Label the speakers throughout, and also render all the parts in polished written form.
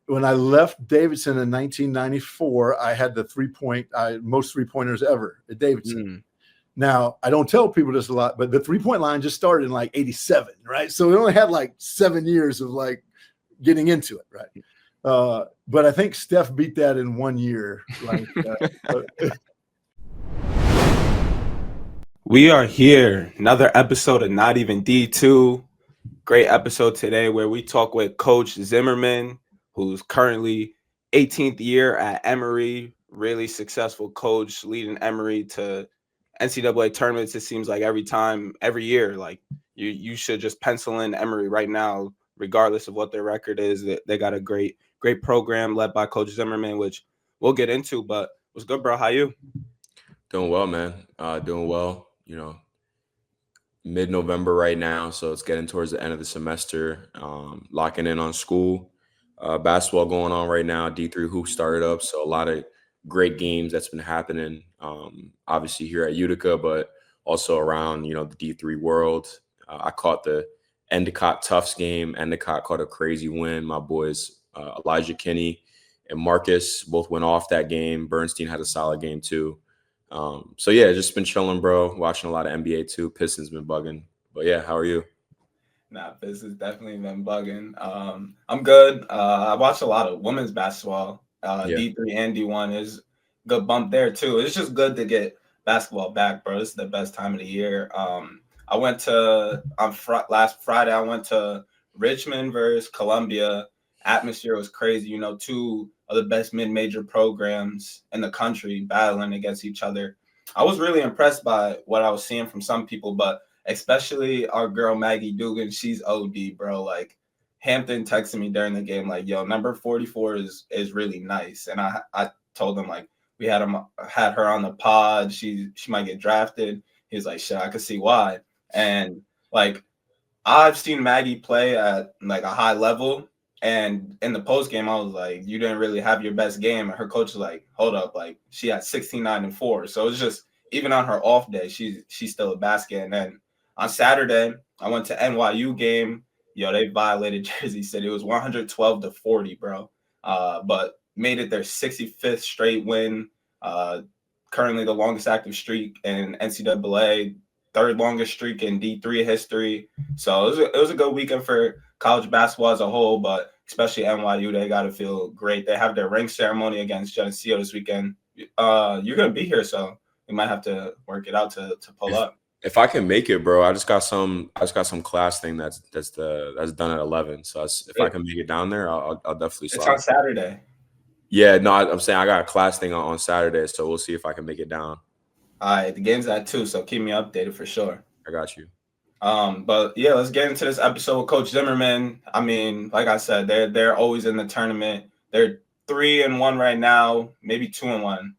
Speaker 1: when I left Davidson in 1994, I had the most 3-pointers ever at Davidson. Now, I don't tell people this a lot, but the 3-point line just started in like 87, right? So we only had like 7 years of like getting into it, right? But I think Steph beat that in 1 year.
Speaker 2: We are here, another episode of Not Even D2. Great episode today where we talk with Coach Zimmerman, who's currently 18th year at Emory, really successful coach, leading Emory to NCAA tournaments. It seems like every year, like you should just pencil in Emory right now, regardless of what their record is. They got a great program led by Coach Zimmerman, which we'll get into. But what's good, bro? How you?
Speaker 3: Doing well, man. Doing well. Mid-November right now, so it's getting towards the end of the semester. Locking in on school. Basketball going on right now. D3 hoop started up, so a lot of great games that's been happening. Obviously here at Utica, but also around the D3 world. I caught the Endicott Tufts game. Endicott caught a crazy win. My boys Elijah Kinney and Marcus both went off that game. Bernstein had a solid game too. So yeah, just been chilling, bro. Watching a lot of NBA too. Pistons been bugging. But yeah, how are you?
Speaker 2: Nah, Pistons definitely been bugging. I'm good. I watched a lot of women's basketball. D3 and D1 is good bump there too. It's just good to get basketball back, bro. This is the best time of the year. I went to last Friday. I went to Richmond versus Columbia. Atmosphere was crazy. Two of the best mid-major programs in the country battling against each other. I was really impressed by what I was seeing from some people, but especially our girl Maggie Dugan. She's OD, bro. Like Hampton texted me during the game, like, "Yo, number 44 is really nice." And I told him like we had her on the pod. She might get drafted. He was like, "Shit, I could see why." And like I've seen Maggie play at like a high level. And in the post game, I was like, "You didn't really have your best game." And her coach was like, "Hold up, like she had 16-9-4." So it's just even on her off day, she's still a basket. And then on Saturday, I went to NYU game. They violated Jersey City. It was 112-40, bro. But made it their 65th straight win. Currently the longest active streak in NCAA, third longest streak in D3 history. So it was a good weekend for college basketball as a whole, but especially NYU, they got to feel great. They have their ring ceremony against Geneseo this weekend. You're going to be here, so we might have to work it out to pull up.
Speaker 3: If I can make it, bro, I just got some class thing that's done at 11. So if I can make it down there, I'll definitely slide.
Speaker 2: It's on Saturday.
Speaker 3: Yeah, no, I'm saying I got a class thing on Saturday, so we'll see if I can make it down.
Speaker 2: All right, the game's at 2, so keep me updated for sure.
Speaker 3: I got you.
Speaker 2: But yeah, let's get into this episode with Coach Zimmerman. I mean, like I said, they're always in the tournament. They're 3-1 right now, maybe 2-1.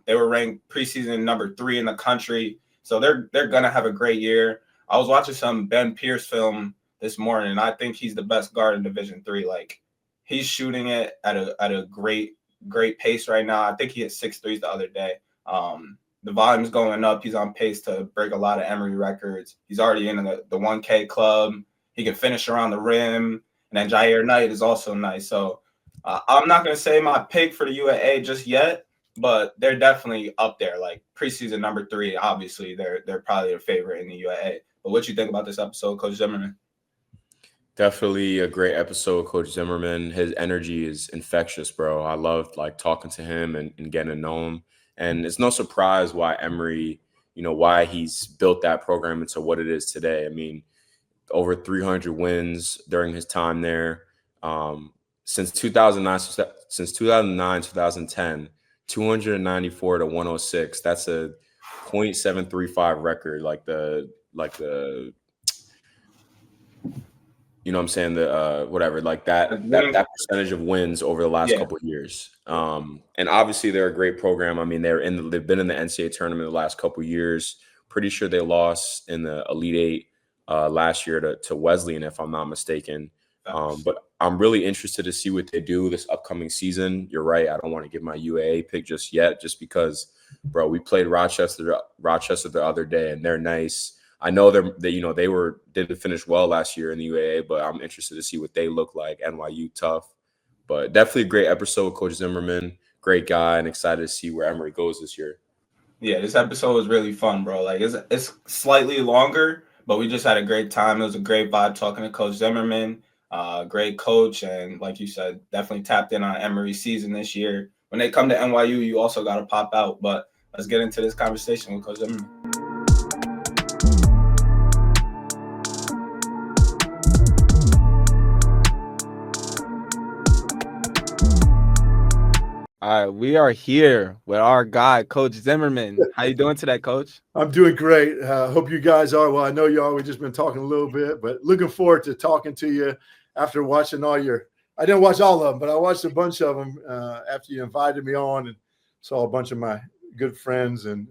Speaker 2: They were ranked preseason number 3 in the country, so they're gonna have a great year. I was watching some Ben Pierce film this morning, and I think he's the best guard in Division III. Like he's shooting it at a great pace right now. I think he hit 6 threes the other day. The volume's going up. He's on pace to break a lot of Emory records. He's already in the 1K club. He can finish around the rim. And then Jair Knight is also nice. So I'm not going to say my pick for the UAA just yet, but they're definitely up there. Like preseason number 3, obviously, they're probably a favorite in the UAA. But what you think about this episode, Coach Zimmerman?
Speaker 3: Definitely a great episode, Coach Zimmerman. His energy is infectious, bro. I loved like talking to him and getting to know him. And it's no surprise why Emory, why he's built that program into what it is today. I mean, over 300 wins during his time there. Since 2009, 2010, 294-106. That's a .735 record. You know what I'm saying? Whatever, like that percentage of wins over the last couple of years. And obviously they're a great program. I mean, they've been in the NCAA tournament the last couple of years. Pretty sure they lost in the Elite Eight last year to Wesleyan, if I'm not mistaken. But I'm really interested to see what they do this upcoming season. You're right. I don't want to give my UAA pick just yet, just because, bro, we played Rochester the other day, and they're nice. I know they didn't finish well last year in the UAA, but I'm interested to see what they look like. NYU tough, But definitely a great episode, Coach Zimmerman. Great guy, and excited to see where Emory goes this year.
Speaker 2: Yeah, this episode was really fun, bro. Like it's slightly longer, but we just had a great time. It was a great vibe talking to Coach Zimmerman. Great coach, and like you said, definitely tapped in on Emory's season this year. When they come to NYU, you also got to pop out. But let's get into this conversation with Coach Zimmerman.
Speaker 4: All right, we are here with our guy, Coach Zimmerman. How you doing today, Coach?
Speaker 1: I'm doing great. Hope you guys are. Well, I know you all. We've just been talking a little bit, but looking forward to talking to you after watching all your – I didn't watch all of them, but I watched a bunch of them after you invited me on and saw a bunch of my good friends and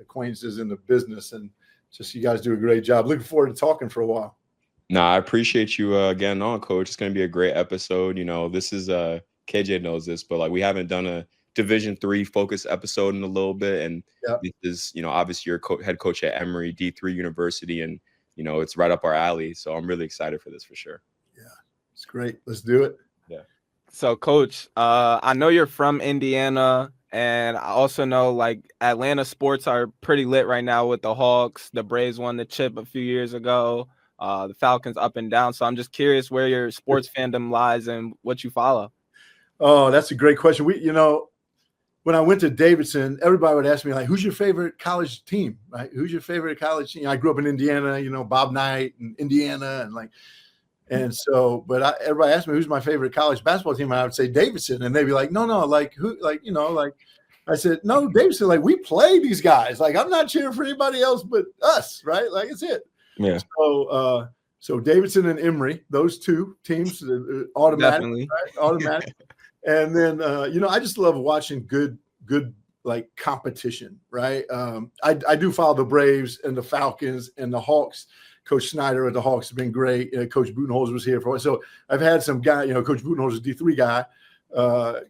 Speaker 1: acquaintances in the business. And just you guys do a great job. Looking forward to talking for a while.
Speaker 3: No, I appreciate you getting on, Coach. It's going to be a great episode. You know, this is KJ knows this, but like we haven't done a Division III focus episode in a little bit, and this is, you know, obviously you're head coach at Emory D3 University, and you know it's right up our alley. So I'm really excited for this for sure.
Speaker 1: Yeah, it's great. Let's do it.
Speaker 3: Yeah.
Speaker 4: So, Coach, I know you're from Indiana, and I also know like Atlanta sports are pretty lit right now with the Hawks. The Braves won the chip a few years ago. The Falcons up and down. So I'm just curious where your sports fandom lies and what you follow.
Speaker 1: Oh, that's a great question. When I went to Davidson, everybody would ask me, like, who's your favorite college team? Right? Who's your favorite college team? I grew up in Indiana, you know, Bob Knight and Indiana. Everybody asked me, who's my favorite college basketball team? And I would say Davidson. And they'd be like, no, like who, like, you know, like I said, no, Davidson, like we play these guys. Like I'm not cheering for anybody else but us, right? Like it's it.
Speaker 3: Yeah.
Speaker 1: So Davidson and Emory, those two teams, automatic, right? Automatic. And then, I just love watching good like competition, right? I do follow the Braves and the Falcons and the Hawks. Coach Snyder at the Hawks has been great. Coach Butenholzer was here for it. So I've had some guy, Coach Butenholzer is a D3 guy.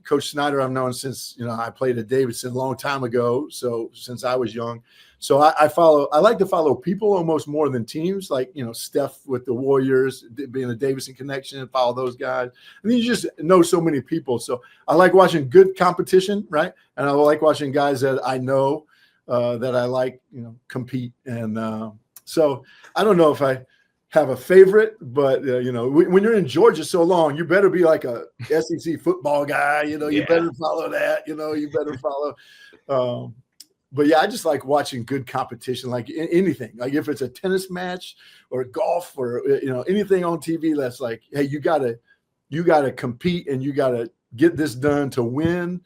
Speaker 1: Coach Snyder I've known since, I played at Davidson a long time ago. So since I was young. So I like to follow people almost more than teams, like, Steph with the Warriors, being a Davidson connection, and follow those guys. And then you just know so many people. So I like watching good competition, right? And I like watching guys that I know that I like, compete. And so I don't know if I have a favorite, but, when you're in Georgia so long, you better be like a SEC football guy, you better follow that, you better follow but yeah, I just like watching good competition, like anything. Like if it's a tennis match or golf or anything on TV, that's like, hey, you gotta compete and you gotta get this done to win.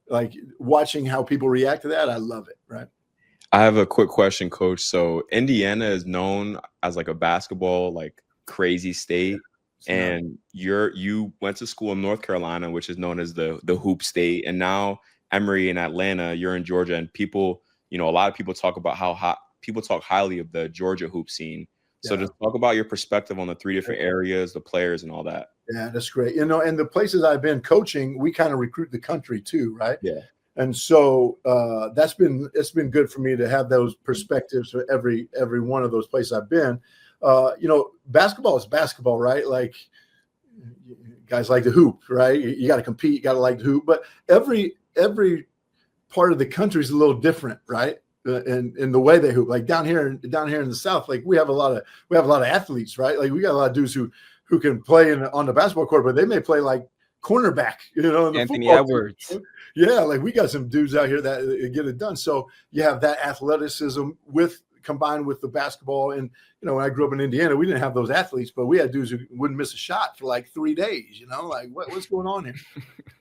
Speaker 1: Like watching how people react to that, I love it. Right.
Speaker 3: I have a quick question, Coach. So Indiana is known as like a basketball like crazy state, and you went to school in North Carolina, which is known as the hoop state, and now Emory in Atlanta, you're in Georgia, and people, a lot of people talk about how people talk highly of the Georgia hoop scene. So just talk about your perspective on the three different areas, the players and all that.
Speaker 1: Yeah, that's great. And the places I've been coaching, we kind of recruit the country too, right?
Speaker 3: Yeah.
Speaker 1: And so it's been good for me to have those perspectives for every one of those places I've been. Basketball is basketball, right? Like guys like to hoop, right? You got to compete, you got to like to hoop, but every part of the country is a little different, right? In the way they hoop. Like down here in the South, like we have a lot of athletes, right? Like we got a lot of dudes who can play on the basketball court, but they may play like cornerback, in the
Speaker 4: Anthony Edwards.
Speaker 1: Team. Yeah, like we got some dudes out here that get it done. So you have that athleticism combined with the basketball. And when I grew up in Indiana, we didn't have those athletes, but we had dudes who wouldn't miss a shot for like 3 days. Like what's going on here?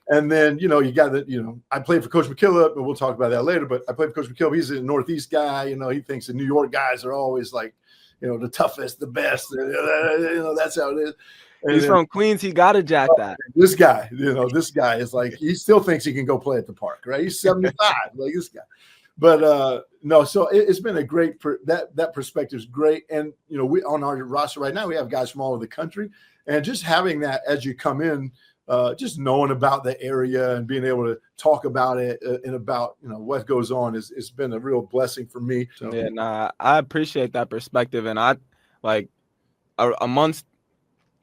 Speaker 1: And then you got that. I played for Coach McKillop, and we'll talk about that later. But I played for Coach McKillop. He's a Northeast guy. He thinks the New York guys are always like, the toughest, the best. That's how it is. And
Speaker 4: he's from Queens. He got to jack that.
Speaker 1: This guy, this guy is like, he still thinks he can go play at the park, right? He's 75, like this guy. But no, so it's been a great that perspective is great. And we on our roster right now, we have guys from all over the country, and just having that as you come in, just knowing about the area and being able to talk about it and about what goes on it's been a real blessing for me. So.
Speaker 4: Yeah, I appreciate that perspective, and I like amongst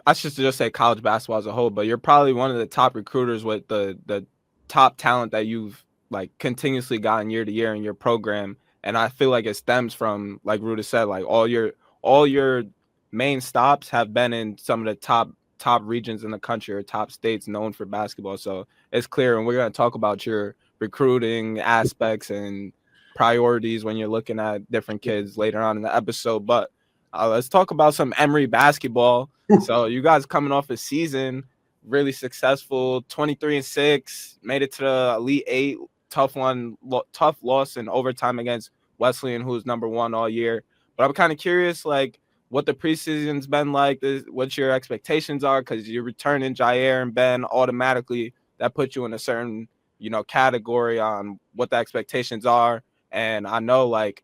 Speaker 4: I should just say college basketball as a whole, but you're probably one of the top recruiters with the top talent that you've like continuously gotten year to year in your program. And I feel like it stems from, like Ruda said, like all your main stops have been in some of the top regions in the country or top states known for basketball. So it's clear, and we're going to talk about your recruiting aspects and priorities when you're looking at different kids later on in the episode. But let's talk about some Emory basketball. So you guys coming off a season really successful, 23-6, made it to the Elite Eight. Tough loss in overtime against Wesleyan, who's number one all year. But I'm kind of curious, like, what the preseason's been like, what your expectations are, because you're returning Jair and Ben automatically. That puts you in a certain, category on what the expectations are. And I know, like,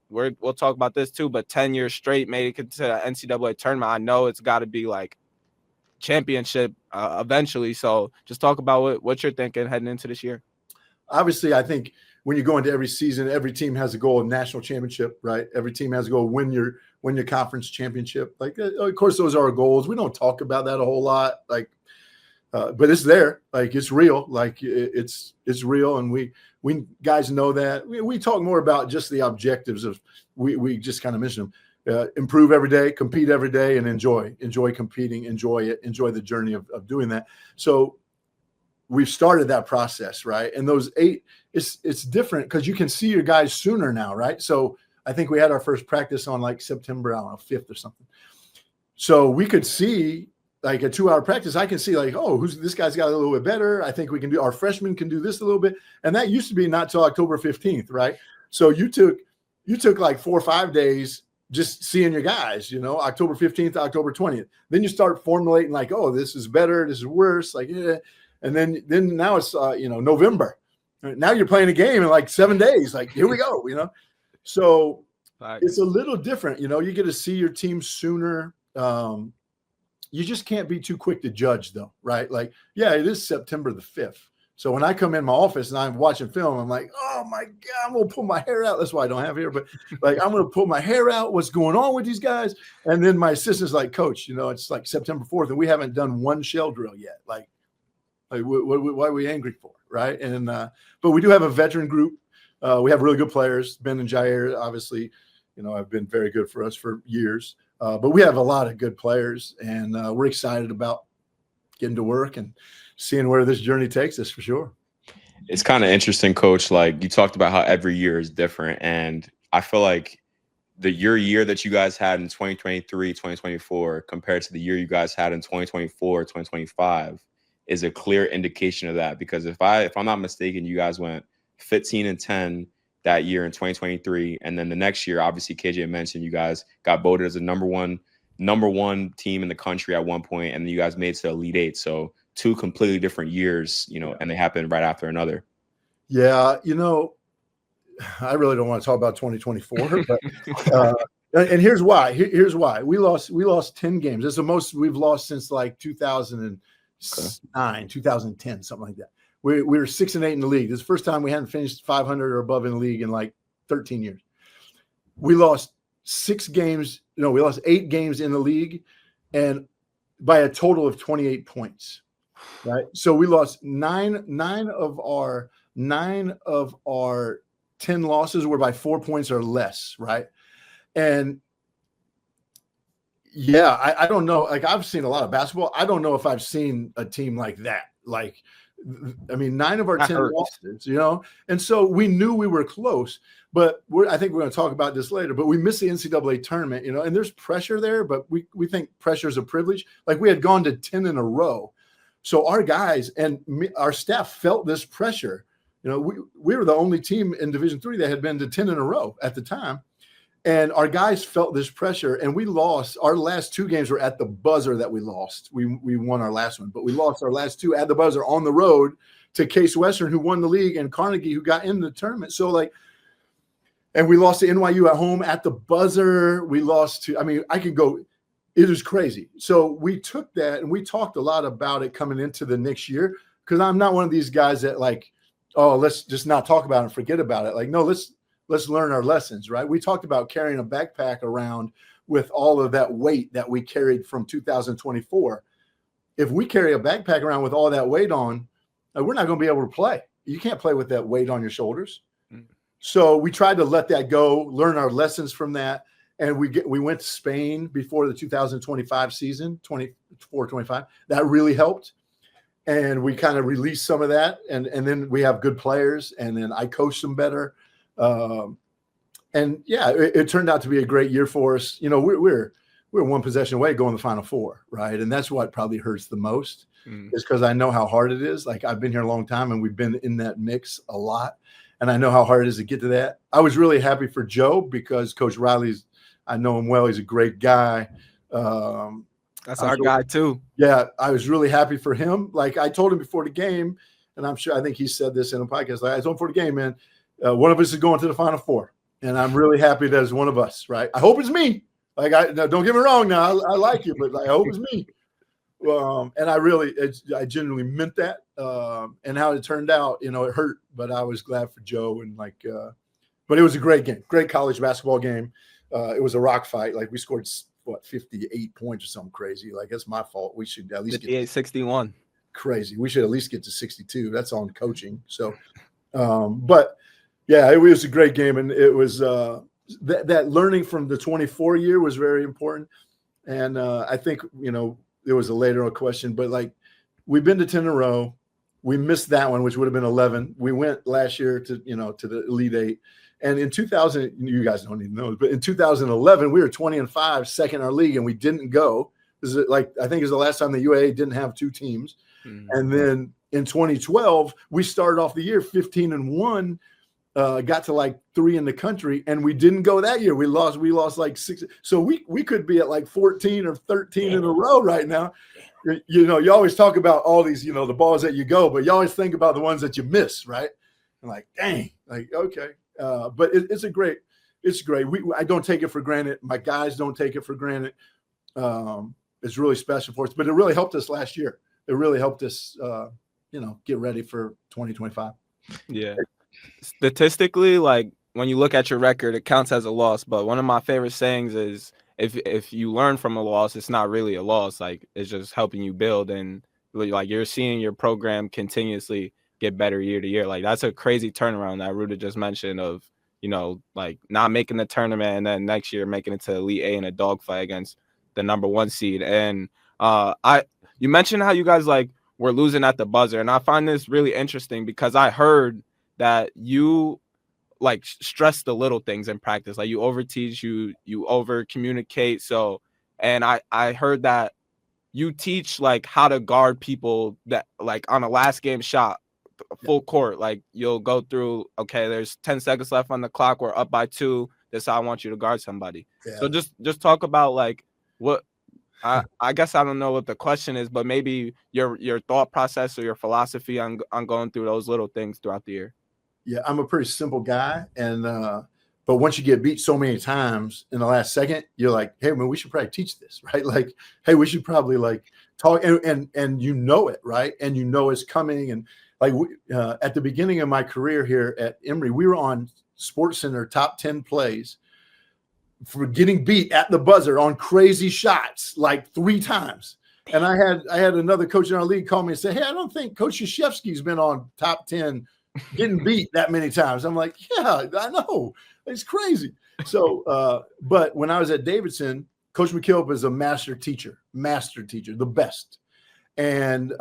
Speaker 4: we'll talk about this too, but 10 years straight made it to the NCAA tournament. I know it's got to be like championship eventually. So just talk about what you're thinking heading into this year.
Speaker 1: Obviously, I think when you go into every season, every team has a goal of national championship, right? Every team has a goal of win your conference championship. Like, of course, those are our goals. We don't talk about that a whole lot, like, but it's there. Like, it's real. Like, it's real, and we guys know that. We talk more about just the objectives of. We just kind of mention them. Improve every day, compete every day, and enjoy competing, enjoy it, enjoy the journey of doing that. So we've started that process, right? And those 8, it's different because you can see your guys sooner now, right? So I think we had our first practice on like September, 5th or something. So we could see like a 2-hour practice. I can see like, oh, this guy's got a little bit better. I think our freshmen can do this a little bit. And that used to be not till October 15th, right? So you took like 4 or 5 days just seeing your guys, October 15th, October 20th. Then you start formulating like, oh, this is better, this is worse, like, yeah. And then now it's November. Now you're playing a game in like 7 days. Like, here we go, So it's a little different, you get to see your team sooner. You just can't be too quick to judge though, right? Like, yeah, it is September the 5th. So when I come in my office and I'm watching film, I'm like, oh my God, I'm going to pull my hair out. That's why I don't have hair, but like, I'm going to pull my hair out. What's going on with these guys? And then my assistant's like, Coach, it's like September 4th and we haven't done one shell drill yet. Like what are we angry for, right? And but we do have a veteran group. We have really good players. Ben and Jair, obviously, have been very good for us for years. But we have a lot of good players, and we're excited about getting to work and seeing where this journey takes us for sure.
Speaker 3: It's kind of interesting, Coach. Like, you talked about how every year is different, and I feel like the year that you guys had in 2023, 2024 compared to the year you guys had in 2024, 2025 is a clear indication of that. Because if I'm not mistaken, you guys went 15-10 that year in 2023, and then the next year, obviously KJ mentioned you guys got voted as a number one team in the country at one point, and you guys made it to Elite Eight. So 2 completely different years, and they happened right after another.
Speaker 1: Yeah, I really don't want to talk about 2024, but and here's why. Here's why. We lost 10 games. It's the most we've lost since like 2009, 2010, something like that. We were 6-8 in the league. This is the first time we hadn't finished 500 or above in the league in like 13 years. We lost 6 games. We lost 8 games in the league, and by a total of 28 points. Right. So we lost 9 of our 10 losses were by 4 points or less. Right. And yeah, I don't know. Like, I've seen a lot of basketball. I don't know if I've seen a team like that. Like, I mean, 9 of our 10 losses, and so we knew we were close, but I think we're going to talk about this later, but we missed the NCAA tournament, and there's pressure there, but we think pressure is a privilege. Like, we had gone to 10 in a row. So our guys and our staff felt this pressure. We were the only team in Division III that had been to 10 in a row at the time. And our guys felt this pressure, and we lost. Our last 2 games were at the buzzer that we lost. We won our last one, but we lost our last 2 at the buzzer on the road to Case Western, who won the league, and Carnegie, who got into the tournament. So, and we lost to NYU at home at the buzzer. We lost to, I could go. It was crazy. So we took that, and we talked a lot about it coming into the next year, because I'm not one of these guys that like, oh, let's just not talk about it and forget about it. Like, no, let's learn our lessons, right? We talked about carrying a backpack around with all of that weight that we carried from 2024. If we carry a backpack around with all that weight on, we're not going to be able to play. You can't play with that weight on your shoulders. So we tried to let that go, learn our lessons from that. And we went to Spain before the 2025 season, 24-25. That really helped. And we kind of released some of that. And then we have good players. And then I coached them better. And yeah, it turned out to be a great year for us. You know, we're one possession away going to the Final Four, right? And that's what probably hurts the most is because I know how hard it is. Like, I've been here a long time and we've been in that mix a lot. And I know how hard it is to get to that. I was really happy for Joe because Coach Riley's, I know him well. He's a great guy.
Speaker 4: That's our guy too.
Speaker 1: Yeah, I was really happy for him. Like, I told him before the game, and I think he said this in a podcast. Like, I told him before the game, man, one of us is going to the Final Four. And I'm really happy that it's one of us, right? I hope it's me. Like, now, don't get me wrong now. I like you, but I hope it's me. And I genuinely meant that. And how it turned out, you know, it hurt, but I was glad for Joe. And but it was a great game, great college basketball game. It was a rock fight. Like, we scored, 58 points or something crazy. Like, that's my fault. We should at least get
Speaker 4: 61.
Speaker 1: Crazy. We should at least get to 62. That's on coaching. So, but yeah, it was a great game. And it was that learning from the 24 year was very important. And I think, you know, there was a later question, but like, we've been to 10 in a row. We missed that one, which would have been 11. We went last year to the Elite Eight. And in 2000, you guys don't even know, but in 2011, we were 20-5, second in our league, and we didn't go. This is I think it was the last time the UAA didn't have two teams. And then in 2012, we started off the year 15-1, got to like 3 in the country, and we didn't go that year. We lost like 6. So we could be at like 14 or 13 in a row right now. You know, you always talk about all these, you know, the balls that you go, but you always think about the ones that you miss, right? And like, dang, like, okay. But it's great. I don't take it for granted. My guys don't take it for granted. It's really special for us, but it really helped us last year. It really helped us, get ready for 2025.
Speaker 4: Yeah. Statistically, like, when you look at your record, it counts as a loss. But one of my favorite sayings is, if you learn from a loss, it's not really a loss. Like, it's just helping you build, and like, you're seeing your program continuously get better year to year. Like, that's a crazy turnaround that Ruda just mentioned of, you know, like, not making the tournament and then next year making it to Elite A in a dogfight against the number 1 seed. And you mentioned how you guys like were losing at the buzzer, and I find this really interesting because I heard that you like stress the little things in practice. Like, you overteach, you over communicate. So, and I heard that you teach like how to guard people that like on a last game shot, full court. Like, you'll go through, okay, there's 10 seconds left on the clock, we're up by 2, this is how I want you to guard somebody. So just talk about like what I guess I don't know what the question is, but maybe your thought process or your philosophy on going through those little things throughout the year.
Speaker 1: Yeah, I'm a pretty simple guy, and but once you get beat so many times in the last second, you're like, hey man, we should probably teach this, right? Like, hey, we should probably like talk, and you know it, right? And you know it's coming. And like, at the beginning of my career here at Emory, we were on SportsCenter top 10 plays for getting beat at the buzzer on crazy shots like 3 times. And I had another coach in our league call me and say, hey, I don't think Coach Krzyzewski's been on top 10 getting beat that many times. I'm like, yeah, I know. It's crazy. So, but when I was at Davidson, Coach McKillop is a master teacher, the best. And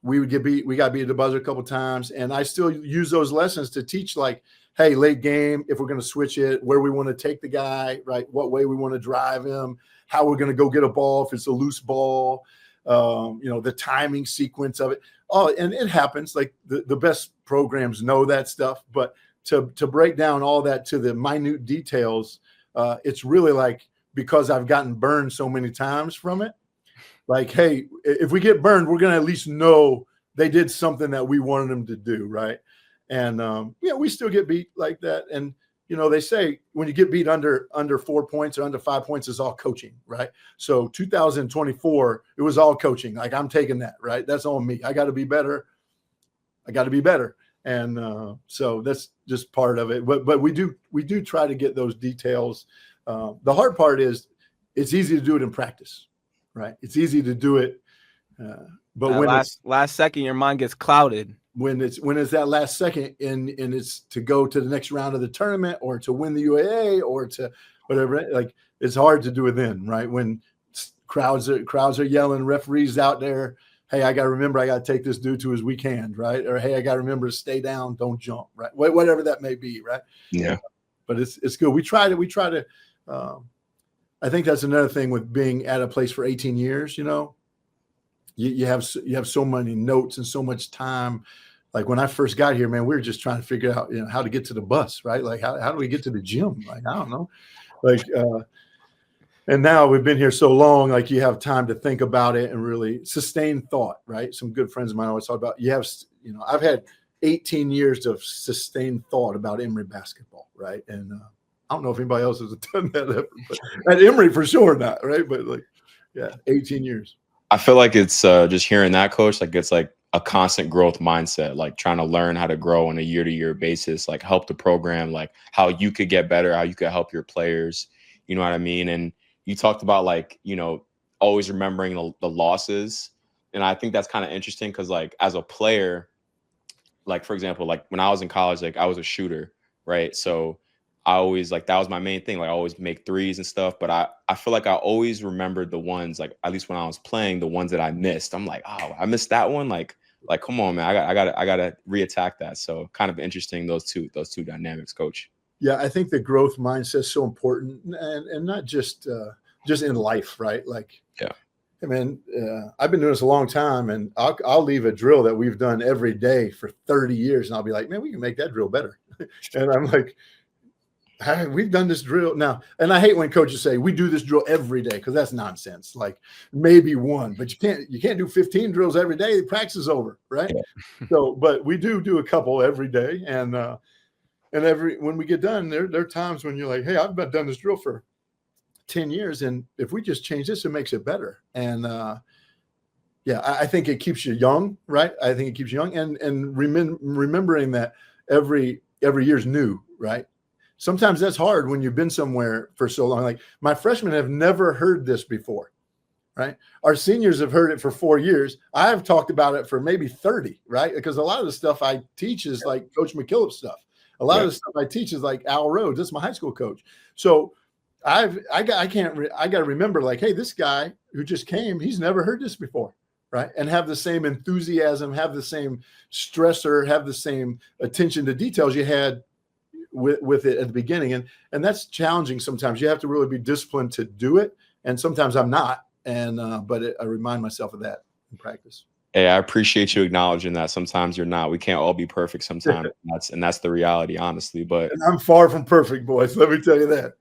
Speaker 1: we got beat at the buzzer a couple of times. And I still use those lessons to teach, like, hey, late game, if we're going to switch it, where we want to take the guy, right? What way we want to drive him, how we're going to go get a ball if it's a loose ball, the timing sequence of it. Oh, and it happens. Like, the best programs know that stuff, but to break down all that to the minute details, it's really like, because I've gotten burned so many times from it, like, hey, if we get burned, we're going to at least know they did something that we wanted them to do, right? And we still get beat like that. And they say when you get beat under 4 points or under 5 points, it's all coaching, right? So 2024, it was all coaching. Like, I'm taking that, right? That's on me. I got to be better. And so that's just part of it. But we do try to get those details. The hard part is it's easy to do it in practice, right? It's easy to do it, but when
Speaker 4: last second, your mind gets clouded.
Speaker 1: When it's that last second, and it's to go to the next round of the tournament or to win the UAA or to whatever, like it's hard to do it then, right? When crowds are yelling, referees out there, hey, I got to remember, I got to take this dude to his weak hand, right? Or hey, I got to remember to stay down, don't jump, right? Whatever that may be, right?
Speaker 3: Yeah.
Speaker 1: But it's good. We try to. I think that's another thing with being at a place for 18 years. You know, you have so many notes and so much time. Like when I first got here, man, we were just trying to figure out, how to get to the bus, right? Like how do we get to the gym? Like, I don't know. Like, and now we've been here so long, like you have time to think about it and really sustain thought, right? Some good friends of mine always talk about, I've had 18 years of sustained thought about Emory basketball, right? And I don't know if anybody else has done that ever, but at Emory for sure not, right? But 18 years.
Speaker 3: I feel like it's just hearing that, Coach, like it's like a constant growth mindset, like trying to learn how to grow on a year-to-year basis, like help the program, like how you could get better, how you could help your players, you know what I mean? And you talked about always remembering the losses. And I think that's kind of interesting because like as a player, like for example, like when I was in college, like I was a shooter, right? So I always that was my main thing. Like I always make threes and stuff, but I feel like I always remembered the ones, like at least when I was playing, the ones that I missed. I'm like, oh, I missed that one. Like come on, man, I gotta reattack that. So kind of interesting those two dynamics, Coach.
Speaker 1: Yeah, I think the growth mindset is so important, and not just in life, right? Like,
Speaker 3: yeah,
Speaker 1: I mean, I've been doing this a long time, and I'll leave a drill that we've done every day for 30 years, and I'll be like, man, we can make that drill better. And I'm like, hey, we've done this drill now. And I hate when coaches say we do this drill every day, because that's nonsense. Like maybe one, but you can't do 15 drills every day. The practice is over, right? Yeah. So, but we do a couple every day, and when we get done, there are times when you're like, hey, I've been done this drill for 10 years, and if we just change this, it makes it better. And I think it keeps you young, right? I think it keeps you young, and remembering that every year's new, right? Sometimes that's hard when you've been somewhere for so long. Like my freshmen have never heard this before, right? Our seniors have heard it for 4 years. I've talked about it for maybe 30, right? Because a lot of the stuff I teach is like Coach McKillop stuff. A lot of the stuff I teach is like Al Rhodes. That's my high school coach. So I got to remember, like, hey, this guy who just came, he's never heard this before, right? And have the same enthusiasm, have the same stressor, have the same attention to details you had with it at the beginning. And that's challenging sometimes. You have to really be disciplined to do it. And sometimes I'm not. But I remind myself of that in practice.
Speaker 3: Hey, I appreciate you acknowledging that. Sometimes you're not. We can't all be perfect sometimes. That's the reality, honestly. But
Speaker 1: and I'm far from perfect, boys. Let me tell you that.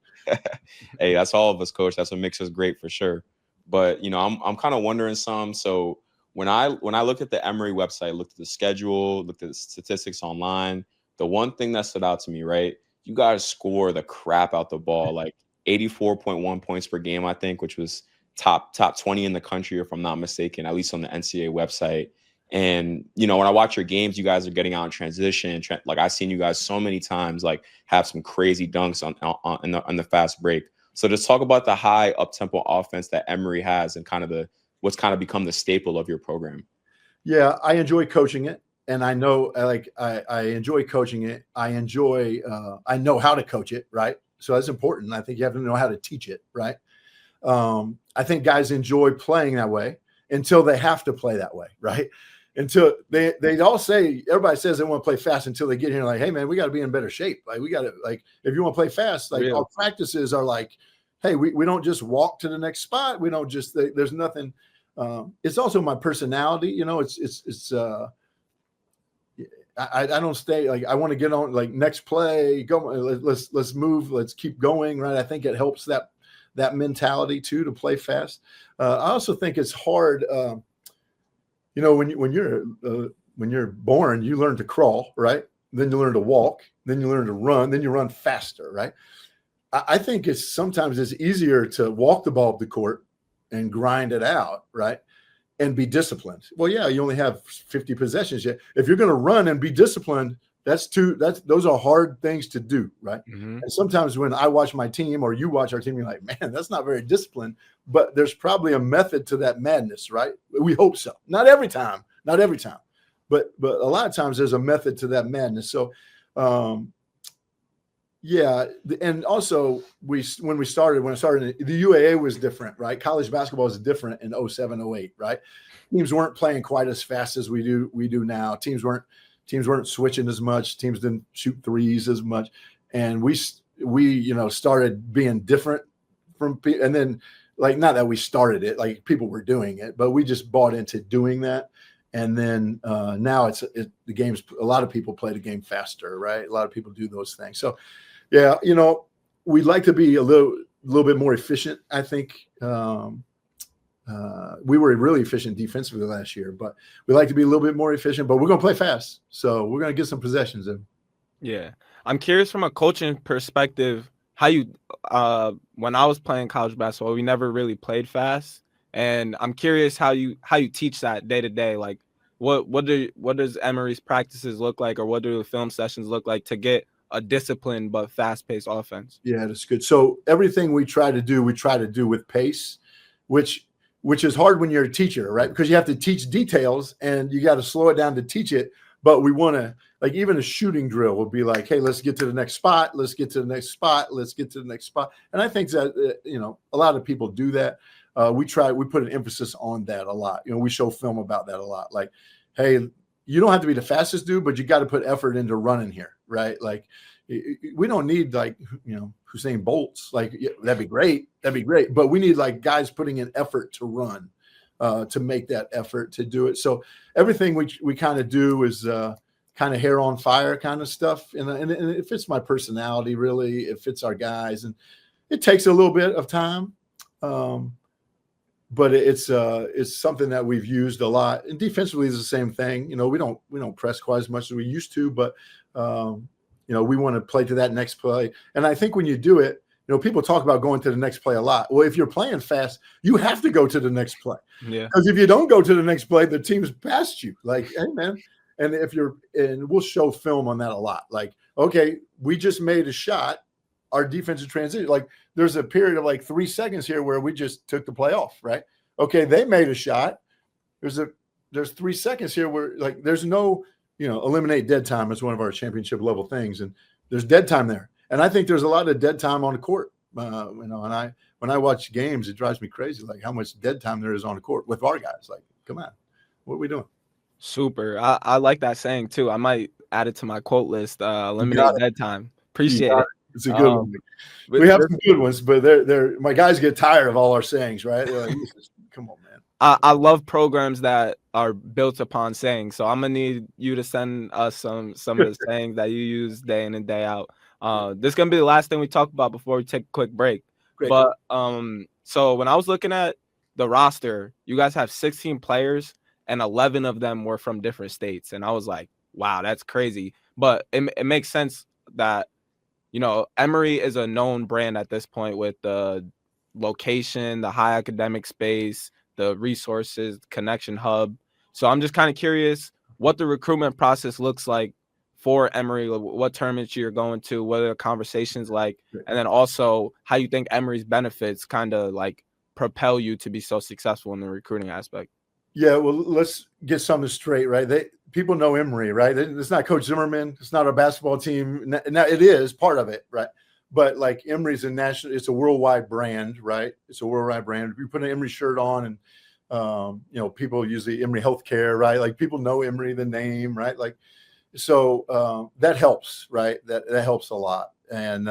Speaker 3: Hey, that's all of us, Coach. That's what makes us great for sure. But I'm kind of wondering some. So when I looked at the Emory website, looked at the schedule, looked at the statistics online, the one thing that stood out to me, right? You guys score the crap out the ball, like 84.1 points per game, I think, which was top 20 in the country, if I'm not mistaken, at least on the NCAA website. And, when I watch your games, you guys are getting out in transition. Like I've seen you guys so many times, like have some crazy dunks on the fast break. So just talk about the high up-tempo offense that Emory has and kind of what's kind of become the staple of your program.
Speaker 1: Yeah, I enjoy coaching it. And I know, I enjoy coaching it. I know how to coach it, right? So that's important. I think you have to know how to teach it, right? I think guys enjoy playing that way until they have to play that way, right? Until they all say, everybody says they want to play fast until they get here. Like, hey man, we got to be in better shape. Like we got to, like, if you want to play fast, like our practices are like, hey, we don't just walk to the next spot. We don't just, there's nothing. It's also my personality, I don't stay, like I want to get on, like next play, go, let's move, let's keep going, right? I think it helps that mentality too, to play fast. I also think it's hard, when you're born, you learn to crawl, right? Then you learn to walk, then you learn to run, then you run faster, right? I think sometimes it's easier to walk the ball up the court and grind it out, right? And be disciplined. Well, yeah, you only have 50 possessions yet. If you're going to run and be disciplined those are hard things to do, right?
Speaker 4: Mm-hmm.
Speaker 1: And sometimes when I watch my team or you watch our team, you're like, man, that's not very disciplined. But there's probably a method to that madness, right? We hope so. Not every time, but a lot of times there's a method to that madness. So, yeah, and also when I started, the UAA was different, right? College basketball is different in 07, 08, right? Teams weren't playing quite as fast as we do now. Teams weren't switching as much. Teams didn't shoot threes as much, and we started being different from people. And then, like, not that we started it, like people were doing it, but we just bought into doing that. And then now the game's, a lot of people play the game faster, right? A lot of people do those things. So, yeah, we'd like to be a little bit more efficient. I think we were really efficient defensively last year, but we like to be a little bit more efficient. But we're going to play fast, so we're going to get some possessions in.
Speaker 4: Yeah, I'm curious from a coaching perspective how you. When I was playing college basketball, we never really played fast, and I'm curious how you teach that day to day. Like, what does Emory's practices look like, or what do the film sessions look like to get a disciplined but fast-paced offense?
Speaker 1: Yeah, that's good. So everything we try to do with pace, which is hard when you're a teacher, right? Because you have to teach details and you got to slow it down to teach it. But we want to, like, even a shooting drill will be like, hey, let's get to the next spot. Let's get to the next spot. Let's get to the next spot. And I think that, a lot of people do that. We put an emphasis on that a lot. We show film about that a lot. Like, hey, you don't have to be the fastest dude, but you got to put effort into running here, right? Like, we don't need, like, Usain Bolts. Like, yeah, that'd be great. But we need, like, guys putting in effort to run, to make that effort to do it. So everything we kind of do is kind of hair on fire kind of stuff. And it fits my personality, really. It fits our guys. And it takes a little bit of time. But it's something that we've used a lot. And defensively is the same thing. We don't press quite as much as we used to, but we want to play to that next play. And I think when you do it, people talk about going to the next play a lot. Well, if you're playing fast, you have to go to the next play.
Speaker 4: Yeah.
Speaker 1: Because if you don't go to the next play, the team's past you. Like, hey, man. And we'll show film on that a lot. Like, okay, we just made a shot. Our defensive transition, like, there's a period of like 3 seconds here where we just took the play off, right? Okay, they made a shot. There's 3 seconds here where, like, there's no, eliminate dead time is one of our championship level things, and there's dead time there. And I think there's a lot of dead time on the court. And when I watch games, it drives me crazy, like how much dead time there is on the court with our guys. Like, come on, what are we doing?
Speaker 4: Super. I like that saying too. I might add it to my quote list. Eliminate dead time. Appreciate it.
Speaker 1: It's a good one. We have some good ones, but they're my guys get tired of all our sayings, right? They're like, come on, man.
Speaker 4: I love programs that are built upon sayings. So I'm gonna need you to send us some of the sayings that you use day in and day out. This is gonna be the last thing we talk about before we take a quick break.
Speaker 1: Great.
Speaker 4: But so when I was looking at the roster, you guys have 16 players and 11 of them were from different states. And I was like, wow, that's crazy. But it makes sense that Emory is a known brand at this point with the location, the high academic space, the resources, connection hub. So I'm just kind of curious what the recruitment process looks like for Emory, what tournaments you're going to, what are the conversations like, and then also how you think Emory's benefits kind of like propel you to be so successful in the recruiting aspect.
Speaker 1: Yeah, well, let's get something straight, right? People know Emory, right? It's not Coach Zimmerman. It's not our basketball team. Now, it is part of it, right? But like Emory's it's a worldwide brand, right? It's a worldwide brand. If you put an Emory shirt on and, people use the Emory Healthcare, right? Like, people know Emory, the name, right? Like, so that helps, right? That helps a lot. And,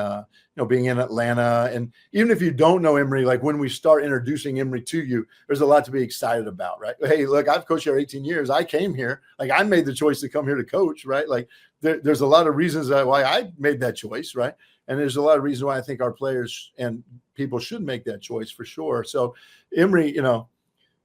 Speaker 1: being in Atlanta, and even if you don't know Emory, like when we start introducing Emory to you, there's a lot to be excited about, right? Hey, look, I've coached here 18 years. I came here, like, I made the choice to come here to coach, right? Like, there's a lot of reasons why I made that choice, right? And there's a lot of reasons why I think our players and people should make that choice for sure. So Emory,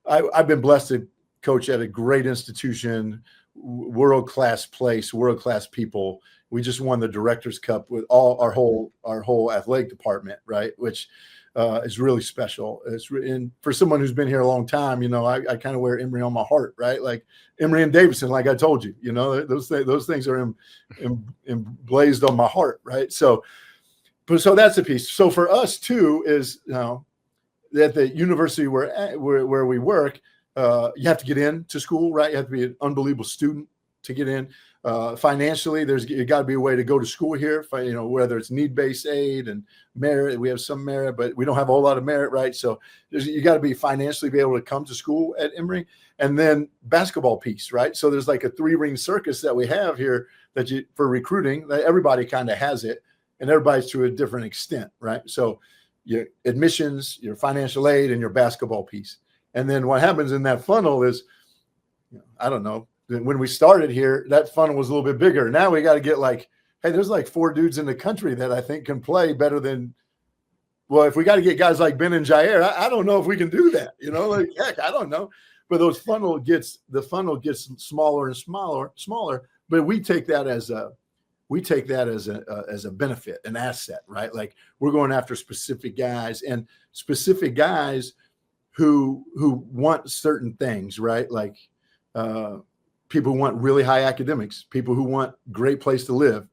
Speaker 1: I've been blessed to coach at a great institution, world-class place, world-class people. We just won the Director's Cup with all our whole athletic department, right? Which is really special. And for someone who's been here a long time, I kind of wear Emory on my heart, right? Like Emory and Davidson, like I told you, those things are emblazed on my heart, right? So that's a piece. So for us too is at the university where we work, you have to get into school, right? You have to be an unbelievable student to get in. Financially, you got to be a way to go to school here. Whether it's need-based aid and merit, we have some merit, but we don't have a whole lot of merit, right? So you got to be financially be able to come to school at Emory, and then basketball piece, right? So there's like a 3-ring circus that we have here for recruiting. That everybody kind of has it, and everybody's to a different extent, right? So your admissions, your financial aid, and your basketball piece, and then what happens in that funnel is, I don't know. When we started here, that funnel was a little bit bigger. Now we got to get hey, there's 4 dudes in the country that I think can play better than. Well, if we got to get guys like Ben and Jair, I don't know if we can do that. Heck, I don't know. But the funnel gets smaller and smaller. But we take that as a benefit, an asset, right? Like we're going after specific guys who want certain things, right? Like. People who want really high academics, people who want great place to live,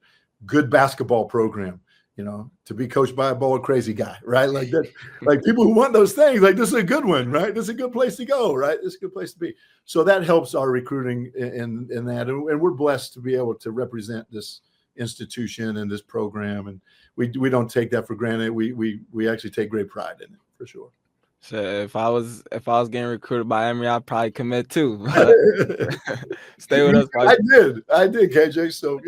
Speaker 1: good basketball program, to be coached by a bald crazy guy, right? Like that, like people who want those things, like this is a good one, right? This is a good place to go, right? This is a good place to be. So that helps our recruiting in that. And we're blessed to be able to represent this institution and this program. And we don't take that for granted. We actually take great pride in it, for sure.
Speaker 4: So if I was getting recruited by Emory, I'd probably commit too. Stay with us.
Speaker 1: I did, KJ. So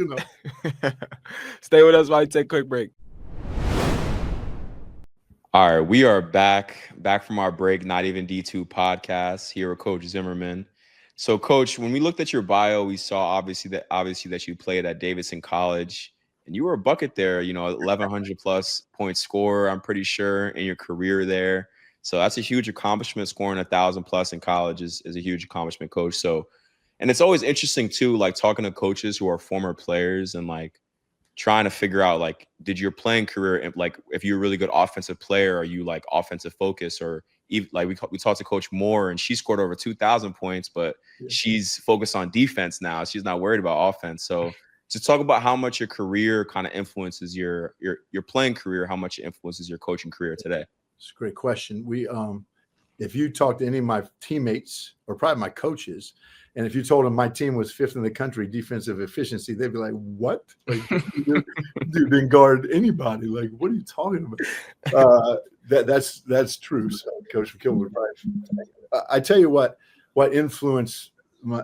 Speaker 4: stay with us while you take a quick break.
Speaker 3: All right, we are back from our break. Not Even D2 podcast here with Coach Zimmerman. So, Coach, when we looked at your bio, we saw obviously that you played at Davidson College, and you were a bucket there. 1,100 plus point scorer. I'm pretty sure in your career there. So that's a huge accomplishment. Scoring 1,000 plus in college is a huge accomplishment, Coach. So, and it's always interesting too, like talking to coaches who are former players and like trying to figure out like, did your playing career, like if you're a really good offensive player, are you like offensive focus, or even like we talked to Coach Moore and she scored over 2,000 points, but she's focused on defense now. She's not worried about offense. So to talk about how much your career kind of influences your playing career, how much it influences your coaching career today.
Speaker 1: It's a great question. If you talk to any of my teammates or probably my coaches, and if you told them my team was 5th in the country defensive efficiency, they'd be like, "What? Like, you didn't guard anybody? Like, what are you talking about?" That's true. So, Coach McKillop, I tell you what influenced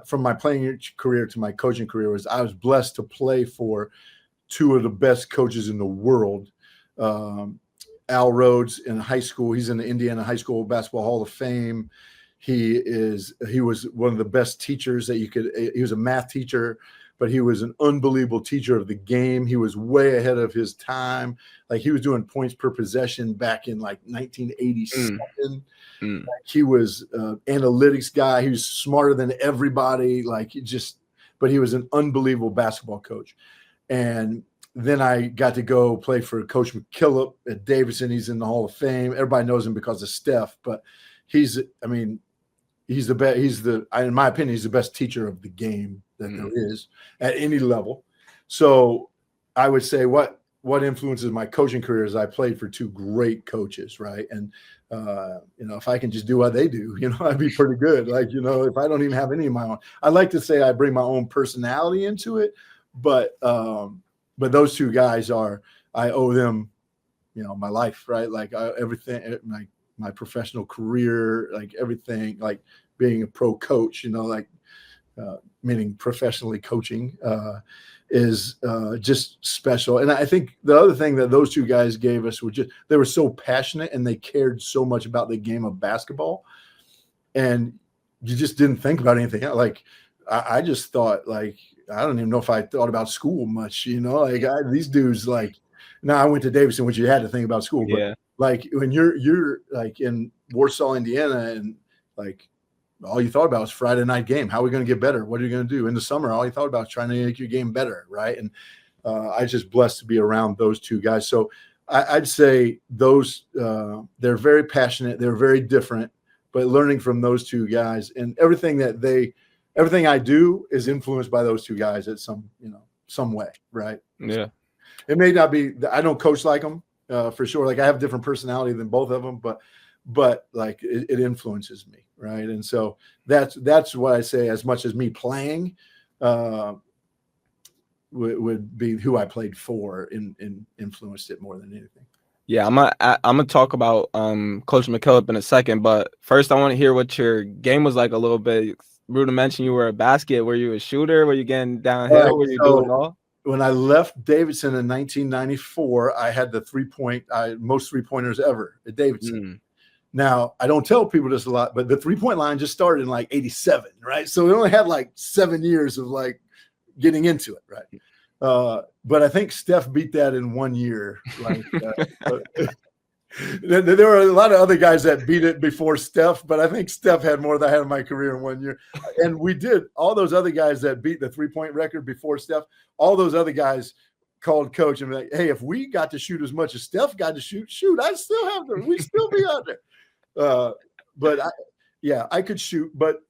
Speaker 1: from my playing career to my coaching career was I was blessed to play for 2 of the best coaches in the world. Al Rhodes in high school. He's in the Indiana High School Basketball Hall of Fame. He was one of the best teachers that he was a math teacher, but he was an unbelievable teacher of the game. He was way ahead of his time. Like he was doing points per possession back in like 1987. Like he was analytics guy. He was smarter than everybody. But he was an unbelievable basketball coach. And then I got to go play for Coach McKillop at Davidson. He's in the Hall of Fame. Everybody knows him because of Steph, but he's the best. In my opinion, he's the best teacher of the game that there is at any level. So I would say what influences my coaching career is I played for 2 great coaches, right? And if I can just do what they do, I'd be pretty good. Like, if I don't even have any of my own, I like to say I bring my own personality into it, but those 2 guys I owe them, my life, right? Like everything, my professional career, like everything, like being a pro coach, meaning professionally coaching, is just special. And I think the other thing that those 2 guys gave us they were so passionate and they cared so much about the game of basketball. And you just didn't think about anything else. Like I just thought, like, I don't even know if I thought about school much, these dudes, like, now I went to Davidson, which you had to think about school, but like when you're like in Warsaw, Indiana, and like all you thought about was Friday night game. How are we going to get better? What are you going to do in the summer? All you thought about was trying to make your game better. Right. And I just blessed to be around those 2 guys. So I'd say those they're very passionate. They're very different, but learning from those two guys and everything I do is influenced by those two guys at some way, right?
Speaker 4: Yeah.
Speaker 1: It may not be. I don't coach like them for sure. Like I have a different personality than both of them, but like it influences me, right? And so that's what I say. As much as me playing would be who I played for and influenced it more than anything.
Speaker 4: Yeah, I'm gonna talk about Coach McKillop in a second, but first I want to hear what your game was like a little bit. Ruda mentioned you were a basket. Were you a shooter? Were you getting downhill? Were you doing it all?
Speaker 1: When I left Davidson in 1994, I had the most 3-pointers ever at Davidson. Now, I don't tell people this a lot, but the 3-point line just started in like 87, right? So we only had like 7 years of like getting into it, right? But I think Steph beat that in 1 year. Like, there were a lot of other guys that beat it before Steph, but I think Steph had more than I had in my career in 1 year. And we did. All those other guys that beat the 3-point record before Steph, all those other guys called coach and be like, hey, if we got to shoot as much as Steph got to shoot, I'd still have to. We'd still be out there. But I could shoot. But,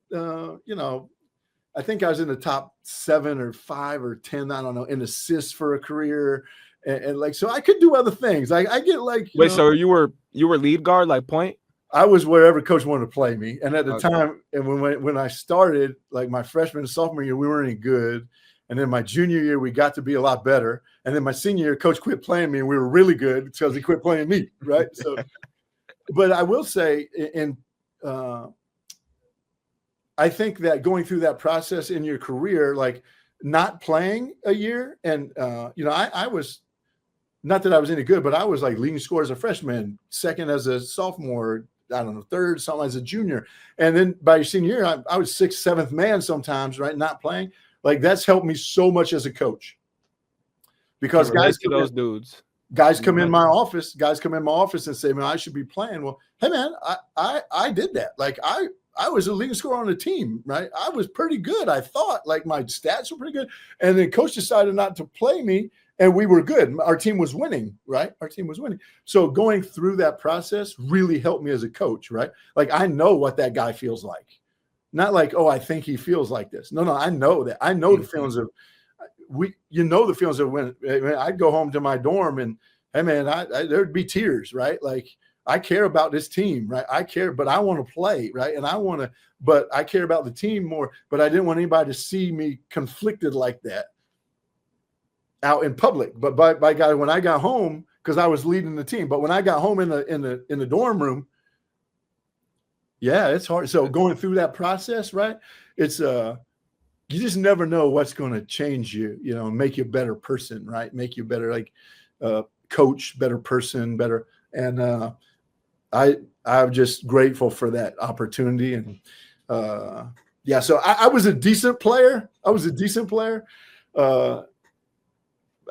Speaker 1: I think I was in the top 7 or 5 or 10, I don't know, in assists for a career. And like, so I could do other things. I get like,
Speaker 4: wait, so you were lead guard, like point?
Speaker 1: I was wherever coach wanted to play me. And at the time, and when I started, like my freshman and sophomore year, we weren't any good. And then my junior year, we got to be a lot better. And then my senior year, coach quit playing me and we were really good because he quit playing me. Right. So, but I will say, I think that going through that process in your career, like not playing a year and, I was, not that I was any good, but I was like leading scorer as a freshman, second as a sophomore, I don't know, third, something as a junior. And then by senior year, I was 6th, 7th man sometimes, right? Not playing. Like that's helped me so much as a coach. Because guys come in my office and say, man, I should be playing. Well, hey man, I did that. Like I was a leading scorer on the team, right? I was pretty good. I thought like my stats were pretty good. And then coach decided not to play me. And we were good. Our team was winning, right? Our team was winning. So going through that process really helped me as a coach, right? Like I know what that guy feels like. Not like, oh, I think he feels like this. No, I know that. I know the feelings of the feelings of when I'd go home to my dorm and, hey man, there'd be tears, right? Like I care about this team, right? I care, but I want to play, right? And but I care about the team more, but I didn't want anybody to see me conflicted like that out in public. But by God, when I got home, because I was leading the team, but when I got home in the dorm room, yeah, it's hard. So going through that process, right? It's you just never know what's going to change you, make you a better person, right? Make you better, like coach, better person, better. And I'm just grateful for that opportunity. And so I was a decent player.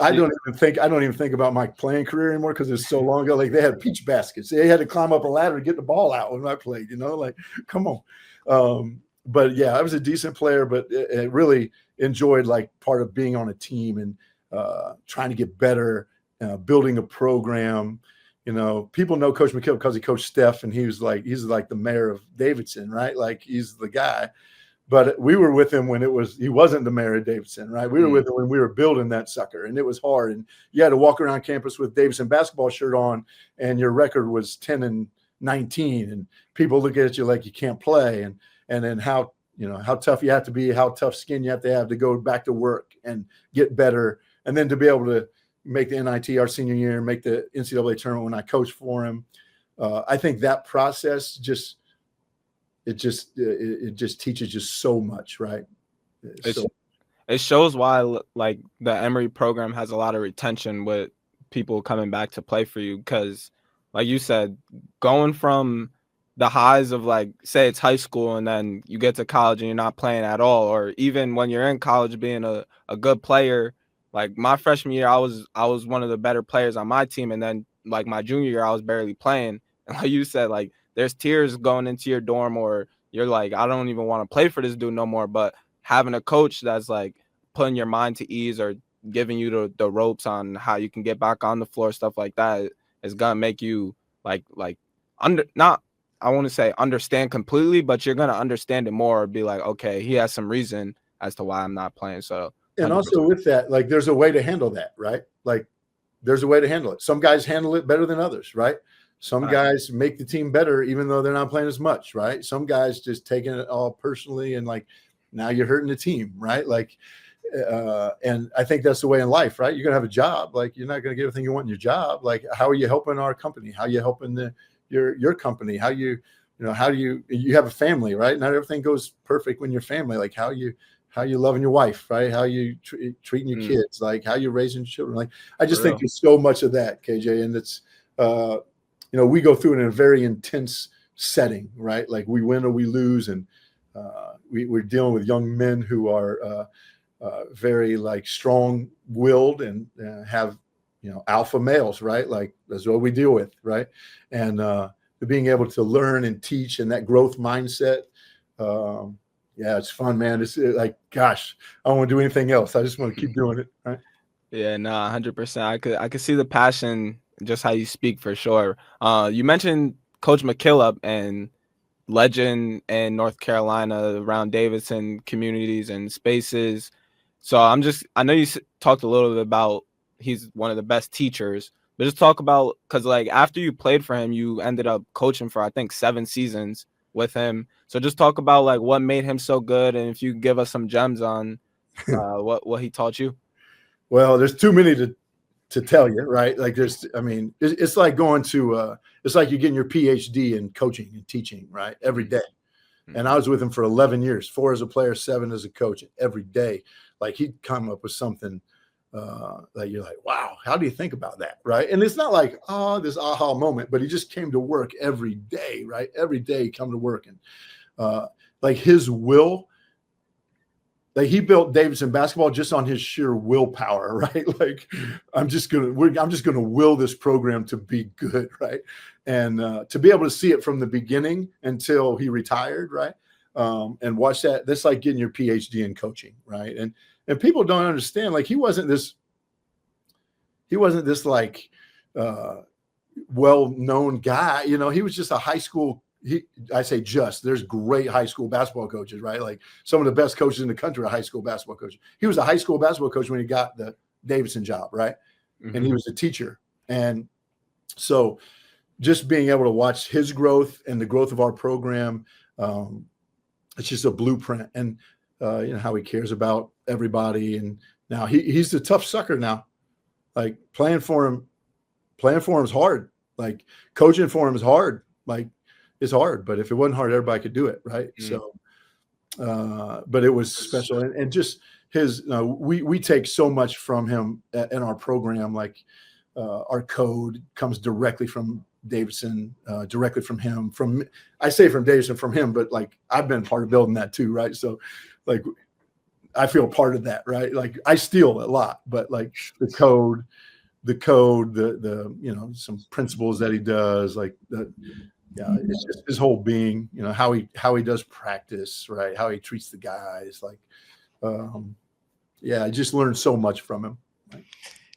Speaker 1: I don't even think about my playing career anymore because it's so long ago. Like they had peach baskets. They had to climb up a ladder to get the ball out when I played, like, come on. But yeah, I was a decent player, but it really enjoyed like part of being on a team and trying to get better, building a program. People know Coach McKillop because he coached Steph and he's like the mayor of Davidson, right? Like he's the guy. But we were with him when he wasn't the mayor of Davidson, right? We were with him when we were building that sucker, and it was hard. And you had to walk around campus with Davidson basketball shirt on, and your record was 10-19, and people look at you like you can't play, and then how tough you have to be, how tough skin you have to go back to work and get better, and then to be able to make the NIT our senior year, make the NCAA tournament when I coached for him. I think that process it just teaches you so much, right?
Speaker 4: It shows why like the Emory program has a lot of retention with people coming back to play for you, because like you said, going from the highs of like, say it's high school and then you get to college and you're not playing at all, or even when you're in college being a good player. Like my freshman year, I was one of the better players on my team, and then like my junior year, I was barely playing. And like you said, like there's tears going into your dorm, or you're like, I don't even want to play for this dude no more. But having a coach that's like putting your mind to ease or giving you the ropes on how you can get back on the floor, stuff like that, is gonna make you like not, I want to say understand completely, but you're gonna understand it more. Be like, okay, he has some reason as to why I'm not playing. So, 100%.
Speaker 1: And also with that, like, there's a way to handle that, right? Like, there's a way to handle it. Some guys handle it better than others, right? Some guys make the team better even though they're not playing as much, right? Some guys just taking it all personally and like, now you're hurting the team, right? Like, and I think that's the way in life, right? You're gonna have a job, like you're not gonna get everything you want in your job. Like, how are you helping our company? How are you helping your company? How you have a family, right? Not everything goes perfect when you're family. Like, how you loving your wife, right? How you treating your kids, like how you raising children. Like, I just think there's so much of that, KJ, and it's we go through it in a very intense setting, right? Like, we win or we lose, and we're dealing with young men who are very like strong-willed and have alpha males, right? Like, that's what we deal with, right? And being able to learn and teach and that growth mindset, yeah, it's fun, man. It's like, gosh, I don't want to do anything else. I just want to keep doing it, right?
Speaker 4: Yeah, no, 100%. I could see the passion, just how you speak, for sure. You mentioned Coach McKillop and legend in North Carolina around Davidson communities and spaces. So I know you talked a little bit about he's one of the best teachers, but just talk about, because like after you played for him, you ended up coaching for I think 7 seasons with him. So just talk about like what made him so good, and if you give us some gems on what he taught you.
Speaker 1: Well, there's too many to tell you, right? Like, it's like going to it's like you're getting your PhD in coaching and teaching, right? Every day. And I was with him for 11 years, 4 as a player, 7 as a coach. Every day, like, he'd come up with something that you're like, wow, how do you think about that, right? And it's not like, this aha moment, but he just came to work every day, right? Every day come to work, and like his will, like he built Davidson basketball just on his sheer willpower, right? Like, I'm just gonna will this program to be good, right? And to be able to see it from the beginning until he retired, right? And watch that. That's like getting your PhD in coaching, right? And people don't understand, like, he wasn't this like well-known guy, he was just a high school. There's great high school basketball coaches, right? Like, some of the best coaches in the country are high school basketball coaches. He was a high school basketball coach when he got the Davidson job, right? Mm-hmm. And he was a teacher. And so just being able to watch his growth and the growth of our program, it's just a blueprint. And how he cares about everybody. And now he's the tough sucker now. Like, playing for him is hard. Like, coaching for him is hard. Like, it's hard, but if it wasn't hard, everybody could do it, right? So, but it was special, and just his. We take so much from him in our program. Like, our code comes directly from Davidson, directly from him. I say from Davidson, from him, but like, I've been part of building that too, right? So, like, I feel part of that, right? Like, I steal a lot, but like the code, the some principles that he does, like it's just his whole being, how he does practice, right? How he treats the guys, like, I just learned so much from him. Right?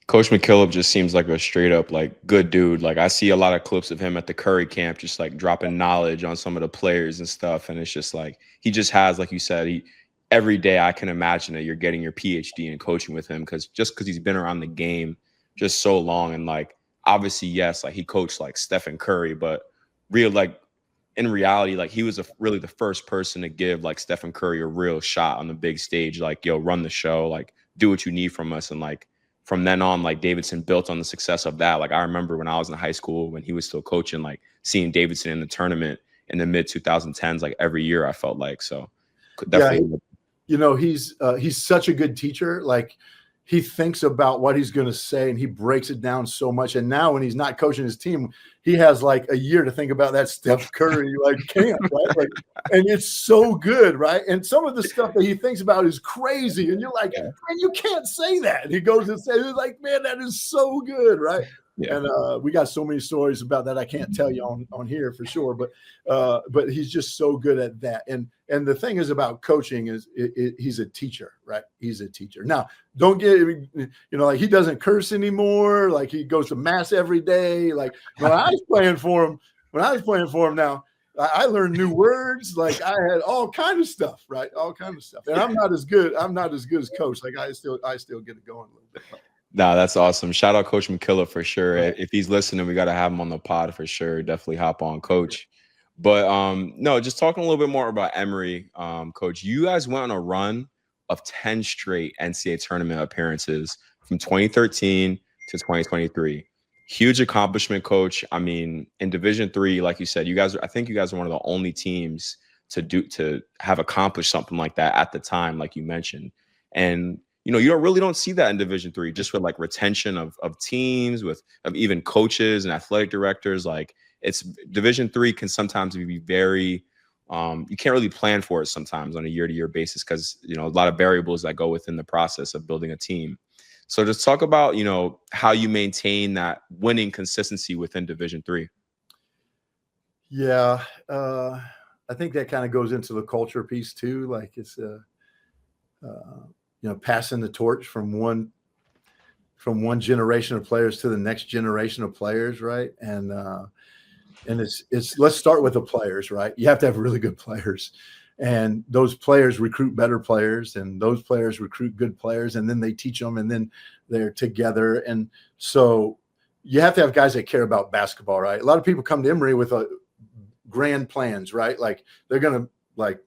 Speaker 3: Coach McKillop just seems like a straight up like good dude. Like, I see a lot of clips of him at the Curry camp, just like dropping knowledge on some of the players and stuff. And it's just like, he just has, like you said, every day I can imagine that you're getting your PhD in coaching with him, because he's been around the game just so long. And like, obviously, yes, like he coached like Stephen Curry, but in reality, like, he was really the first person to give like Stephen Curry a real shot on the big stage. Like, yo, run the show, like, do what you need from us. And like, from then on, like, Davidson built on the success of that. Like, I remember when I was in high school, when he was still coaching, like, seeing Davidson in the tournament in the mid 2010s, like, every year, I felt like. So definitely.
Speaker 1: Yeah, he's such a good teacher. Like, he thinks about what he's going to say, and he breaks it down so much. And now when he's not coaching his team, he has like a year to think about that Steph Curry like camp, right? Like, and it's so good, right? And some of the stuff that he thinks about is crazy, and you're like, man, you can't say that. And he goes and says, like, man, that is so good, right? And we got so many stories about that I can't tell you on here for sure. But he's just so good at that. And the thing is about coaching is he's a teacher, right? He's a teacher. Now, don't get, like he doesn't curse anymore. Like he goes to mass every day. Like when I was playing for him now, I learned new words. Like I had all kind of stuff, right? All kind of stuff. And I'm not as good as coach. Like I still get it going a little bit.
Speaker 3: Nah, that's awesome. Shout out Coach McKillop for sure. If he's listening, we got to have him on the pod for sure. Definitely hop on, Coach. But no, just talking a little bit more about Emory, Coach. You guys went on a run of 10 straight NCAA tournament appearances from 2013 to 2023. Huge accomplishment, Coach. I mean, in Division III, like you said, I think you guys are one of the only teams to have accomplished something like that at the time, like you mentioned. And you don't see that in Division III, just with like retention of teams, of even coaches and athletic directors. Like it's Division III can sometimes be very, you can't really plan for it sometimes on a year-to-year basis because a lot of variables that go within the process of building a team. So just talk about, how you maintain that winning consistency within Division III.
Speaker 1: Yeah. I think that kind of goes into the culture piece too. Like it's, passing the torch from one generation of players to the next generation of players. Right. And it's, let's start with the players, right? You have to have really good players. And those players recruit better players, and those players recruit good players, and then they teach them, and then they're together. And so you have to have guys that care about basketball, right? A lot of people come to Emory with grand plans, right? Like they're going to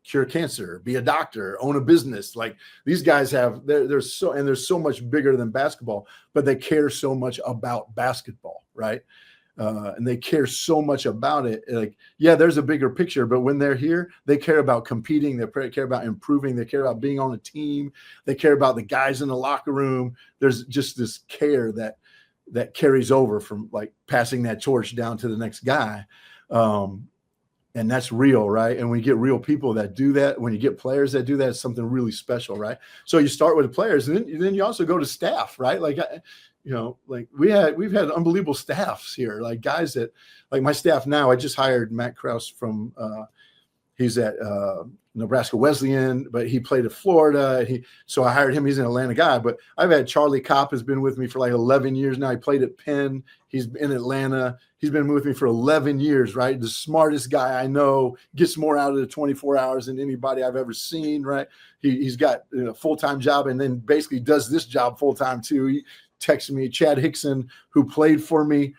Speaker 1: cure cancer, be a doctor, own a business. Like these guys they're so much bigger than basketball, but they care so much about basketball, right? And they care so much about it. Like, yeah, there's a bigger picture, but when they're here, they care about competing. They care about improving. They care about being on a team. They care about the guys in the locker room. There's just this care that carries over from like passing that torch down to the next guy. And that's real, right? And when you get real people that do that, when you get players that do that, it's something really special, right? So you start with the players, and then you also go to staff, right? Like, we've had unbelievable staffs here, like guys that, like my staff now. I just hired Matt Krause from, he's at Nebraska Wesleyan, but he played at Florida. So I hired him. He's an Atlanta guy. But I've had Charlie Kopp has been with me for like 11 years now. He played at Penn. He's in Atlanta. He's been with me for 11 years, right? The smartest guy I know, gets more out of the 24 hours than anybody I've ever seen, right? He's got a full-time job and then basically does this job full-time too. He texted me. Chad Hickson, who played for me,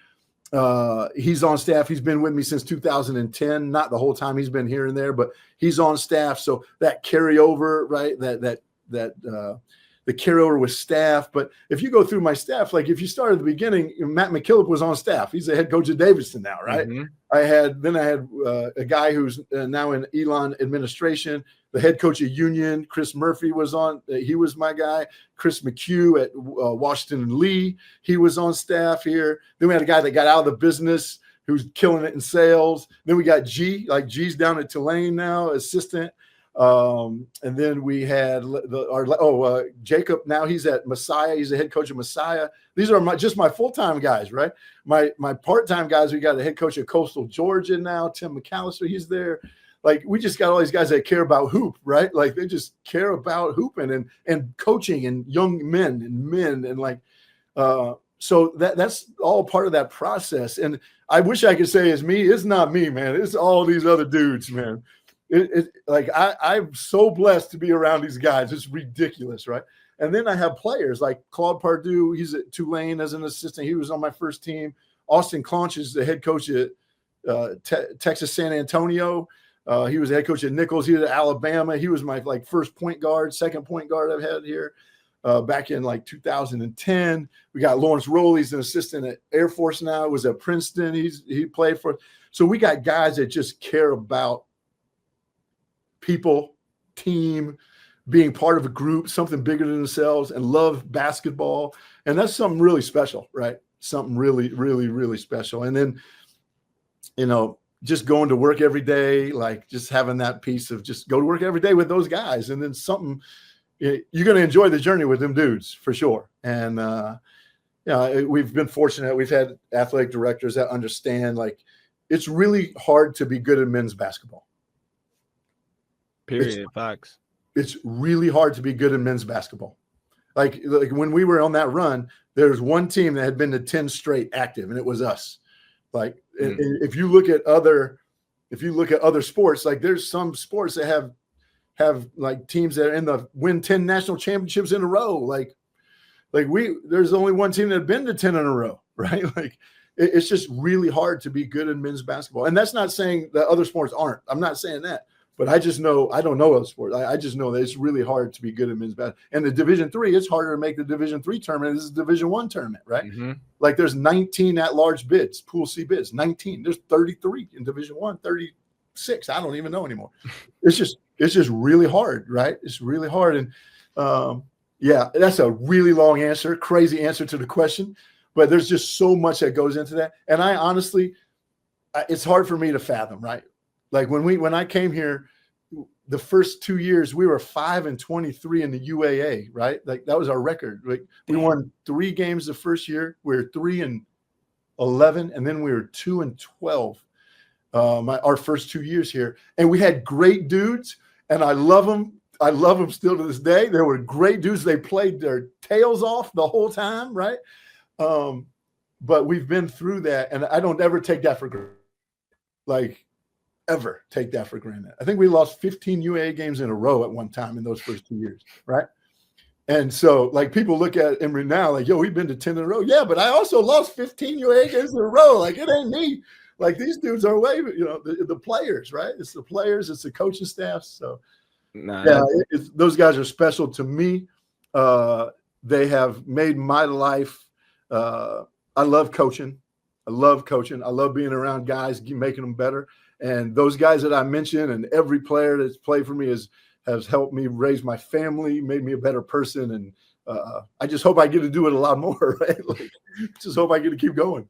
Speaker 1: he's on staff. He's been with me since 2010, not the whole time he's been here and there, but he's on staff. So that carryover, right? The carryover with staff. But if you go through my staff, like if you start at the beginning, Matt McKillop was on staff. He's the head coach of Davidson now, right? Mm-hmm. I had a guy who's now in Elon administration, the head coach of Union, Chris Murphy was on. He was my guy. Chris McHugh at Washington and Lee, he was on staff here. Then we had a guy that got out of the business who's killing it in sales. Then we got G's down at Tulane now, assistant. And then we had Jacob. Now he's at Messiah. He's the head coach of Messiah. These are just my full-time guys, right? My part-time guys. We got the head coach of Coastal Georgia now, Tim McAllister. He's there. Like we just got all these guys that care about hoop, right? Like they just care about hooping and coaching and young men and like, so that's all part of that process. And I wish I could say it's me. It's not me, man. It's all these other dudes, man. I'm so blessed to be around these guys. It's ridiculous, right? And then I have players like Claude Pardue. He's at Tulane as an assistant. He was on my first team. Austin Claunch is the head coach at Texas San Antonio. He was the head coach at Nichols. He was at Alabama. He was my first second point guard I've had here back in 2010. We got Lawrence Rowley's an assistant at Air Force now. He was at Princeton. He played for. So we got guys that just care about people, team, being part of a group, something bigger than themselves, and love basketball. And that's something really special, right? Something really, really, really special. And then, just going to work every day, like just having that piece of just go to work every day with those guys. And then you're going to enjoy the journey with them dudes for sure. And we've been fortunate. We've had athletic directors that understand, like, it's really hard to be good at men's basketball.
Speaker 4: Period. Facts.
Speaker 1: It's really hard to be good in men's basketball. Like when we were on that run, there was one team that had been to 10 straight active, and it was us. Like if you look at other sports, like there's some sports that have like teams that are in the win 10 national championships in a row. Like there's only one team that had been to 10 in a row, right? Like it's just really hard to be good in men's basketball. And that's not saying that other sports aren't. I'm not saying that. But I just know I don't know other sports. I just know that it's really hard to be good in men's basketball. And the Division III, it's harder to make the Division III tournament. This is Division I tournament, right? Mm-hmm. Like there's 19 at-large bids, Pool C bids, 19. There's 33 in Division I, 36. I don't even know anymore. It's just really hard, right? It's really hard. And that's a really long answer, crazy answer to the question. But there's just so much that goes into that. And I honestly, it's hard for me to fathom, right? Like when I came here, the first 2 years we were 5-23 in the UAA, right? Like that was our record. Like we won 3 games the first year. We were 3-11, and then we were 2-12. Our first 2 years here, and we had great dudes, and I love them. I love them still to this day. They were great dudes. They played their tails off the whole time, right? But we've been through that, and I don't ever take that for granted. Like. Ever take that for granted. I think we lost 15 UAA games in a row at one time in those first 2 years, right? And so, like, people look at Emory now, like, yo, we've been to 10 in a row. Yeah, but I also lost 15 UAA games in a row. Like, it ain't me. Like, these dudes are way, the players, right? It's the players, it's the coaching staff. So, those guys are special to me. They have made my life. I love coaching. I love being around guys, making them better. And those guys that I mentioned, and every player that's played for me has helped me raise my family, made me a better person. And I just hope I get to do it a lot more, right? Like, just hope I get to keep going.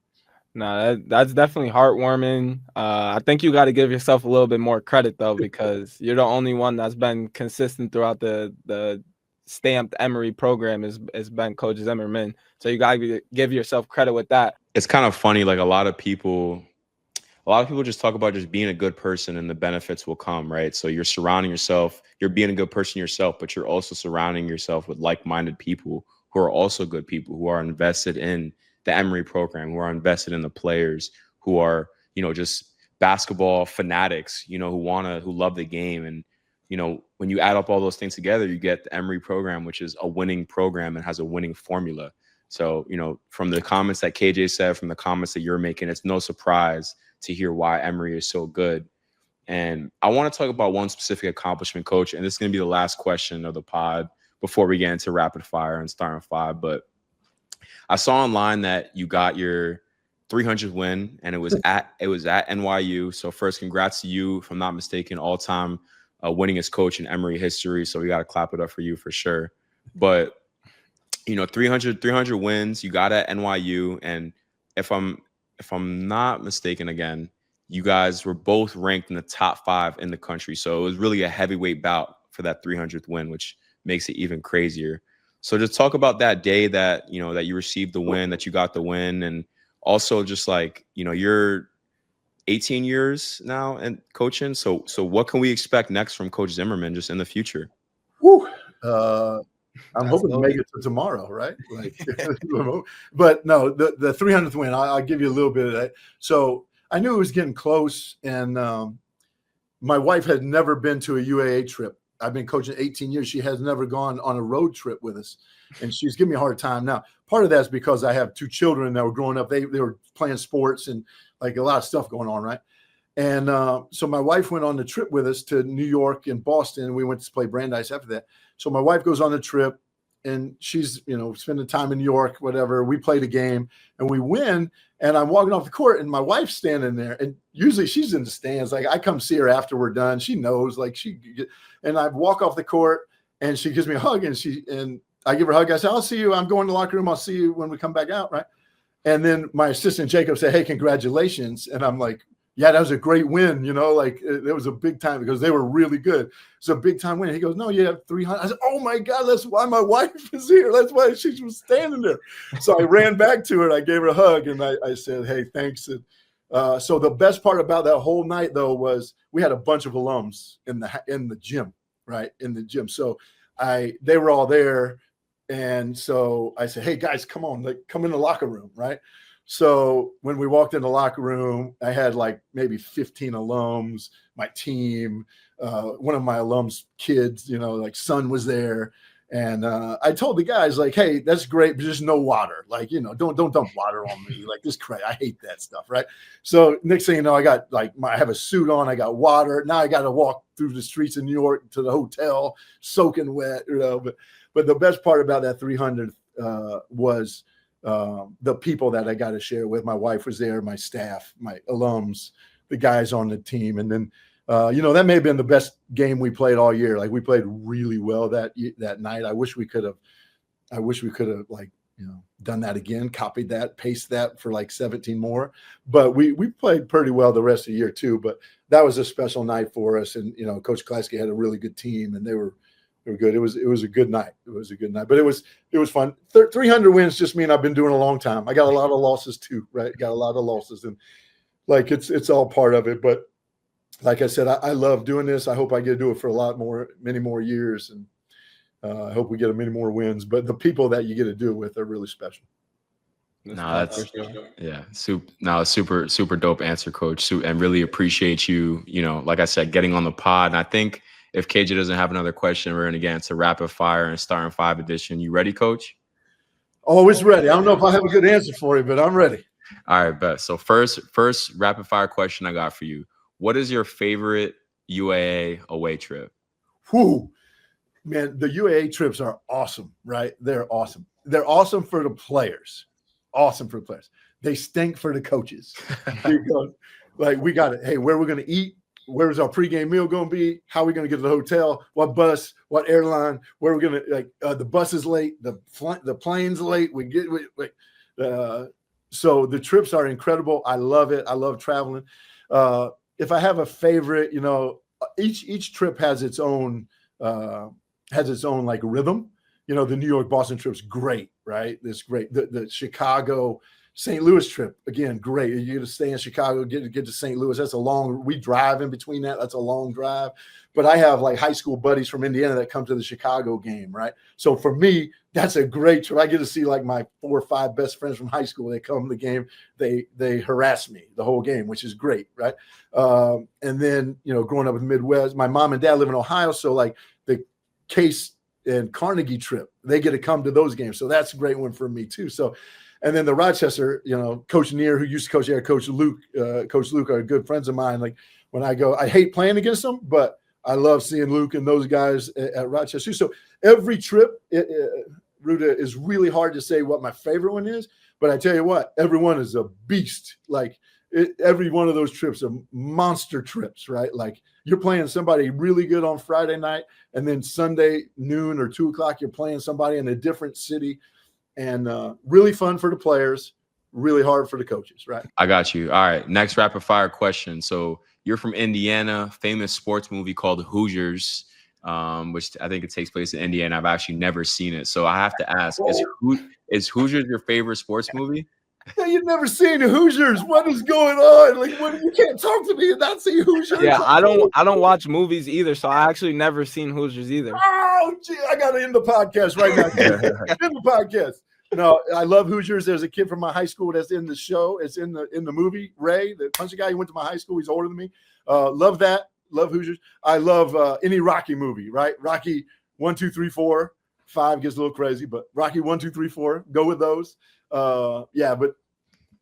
Speaker 4: No, that's definitely heartwarming. I think you got to give yourself a little bit more credit, though, because you're the only one that's been consistent throughout the stamped Emory program has been Coach Zimmerman. So you got to give yourself credit with that.
Speaker 3: It's kind of funny. Like a lot of people just talk about just being a good person and the benefits will come, right? So you're surrounding yourself, you're being a good person yourself, but you're also surrounding yourself with like-minded people who are also good people, who are invested in the Emory program, who are invested in the players, who are, just basketball fanatics, who love the game. And, when you add up all those things together, you get the Emory program, which is a winning program and has a winning formula. So, from the comments that KJ said, from the comments that you're making, it's no surprise to hear why Emory is so good. And I want to talk about one specific accomplishment, Coach, and this is going to be the last question of the pod before we get into rapid fire and starting 5. But I saw online that you got your 300th win, and it was at NYU. So first, congrats to you, if I'm not mistaken, all-time winningest coach in Emory history. So we got to clap it up for you for sure. But 300 wins, you got at NYU, and if I'm not mistaken, again, you guys were both ranked in the top 5 in the country. So it was really a heavyweight bout for that 300th win, which makes it even crazier. So just talk about that day that you received the win, that you got the win, and also just like, you're 18 years now and coaching. So what can we expect next from Coach Zimmerman just in the future?
Speaker 1: Woo. I'm hoping to make it to tomorrow, right? Like, but no, the 300th win, I'll give you a little bit of that. So I knew it was getting close, and my wife had never been to a UAA trip. I've been coaching 18 years. She has never gone on a road trip with us, and she's giving me a hard time. Now, part of that's because I have 2 children that were growing up. They were playing sports and like a lot of stuff going on, right? And so my wife went on the trip with us to New York and Boston, and we went to play Brandeis after that. So my wife goes on the trip, and she's, spending time in New York, whatever. We played a game, and we win, and I'm walking off the court, and my wife's standing there, and usually she's in the stands. Like, I come see her after we're done. She knows, and I walk off the court, and she gives me a hug, and I give her a hug. I say, I'll see you. I'm going to the locker room. I'll see you when we come back out, right? And then my assistant, Jacob, said, hey, congratulations. And I'm like, Yeah, that was a great win. Like it was a big time because they were really good. It's a big time win. He goes, no, you have 300. I said, oh my God, that's why my wife is here. That's why she was standing there. So I ran back to her. I gave her a hug and I said, hey, thanks. And, so the best part about that whole night though was we had a bunch of alums in the gym, right? In the gym. So they were all there. And so I said, hey guys, come on, come in the locker room, right? So when we walked in the locker room, I had like maybe 15 alums, my team, one of my alums' kids, like son was there. And I told the guys like, hey, that's great, but just no water. Like, don't dump water on me. Like this crap. I hate that stuff. Right. So next thing you know, I got I have a suit on, I got water. Now I got to walk through the streets of New York to the hotel, soaking wet, but the best part about that 300 was the people that I got to share with. My wife was there, my staff, my alums, the guys on the team. And then, that may have been the best game we played all year. Like we played really well that night. I wish we could have done that again, copied that, paste that for like 17 more, but we played pretty well the rest of the year too. But that was a special night for us. And, Coach Klasky had a really good team and they were good. It was a good night. It was a good night, but it was fun. 300 wins just mean I've been doing a long time. I got a lot of losses too, right? Got a lot of losses and like, it's all part of it. But like I said, I love doing this. I hope I get to do it for many more years. And I hope we get many more wins, but the people that you get to do it with are really special.
Speaker 3: Super dope answer, Coach. And really appreciate you, like I said, getting on the pod. And I think if KJ doesn't have another question, we're going to get into rapid fire and starting 5 edition. You ready, Coach?
Speaker 1: Always ready. I don't know if I have a good answer for you, but I'm ready.
Speaker 3: All right, bet. So first rapid fire question I got for you. What is your favorite UAA away trip?
Speaker 1: Whew. Man, the UAA trips are awesome, right? They're awesome. They're awesome for the players. Awesome for the players. They stink for the coaches. Because, we got it. Hey, where we're going to eat? Where's our pregame meal going to be? How are we going to get to the hotel? What bus? What airline? Where we're going to the bus is late. The plane's late. So the trips are incredible. I love it. I love traveling. If I have a favorite, each trip has its own rhythm. The New York Boston trip's great, right? It's great. The Chicago St. Louis trip, again, great. You get to stay in Chicago, get to St. Louis. That's we drive in between that. That's a long drive. But I have high school buddies from Indiana that come to the Chicago game, right? So for me, that's a great trip. I get to see my 4 or 5 best friends from high school. They come to the game. They harass me the whole game, which is great, right? And then, growing up in the Midwest, my mom and dad live in Ohio. So the Case and Carnegie trip, they get to come to those games. So that's a great one for me too. So, and then the Rochester, Coach Neer, who used to coach there, Coach Luke are good friends of mine. When I go, I hate playing against them, but I love seeing Luke and those guys at Rochester. So every trip, Ruta, is really hard to say what my favorite one is. But I tell you what, every one is a beast. Every one of those trips are monster trips, right? You're playing somebody really good on Friday night, and then Sunday noon or 2 o'clock, you're playing somebody in a different city. And really fun for the players, really hard for the coaches, right?
Speaker 3: I got you. All right, next rapid fire question. So you're from Indiana, famous sports movie called Hoosiers, which I think it takes place in Indiana. I've actually never seen it. So I have to ask, is Hoosiers your favorite sports movie?
Speaker 1: Hey, you've never seen Hoosiers. What is going on? You can't talk to me and not see Hoosiers.
Speaker 4: Yeah, I don't watch movies either, so I actually never seen Hoosiers either.
Speaker 1: Oh, gee, I got to end the podcast right now. End the podcast. No, I love Hoosiers. There's a kid from my high school that's in the show. It's in the movie. Ray, the punch guy, he went to my high school. He's older than me. Love that. Love Hoosiers. I love any Rocky movie, right? Rocky 1, 2, 3, 4. 5 gets a little crazy, but Rocky 1, 2, 3, 4. Go with those. Yeah, but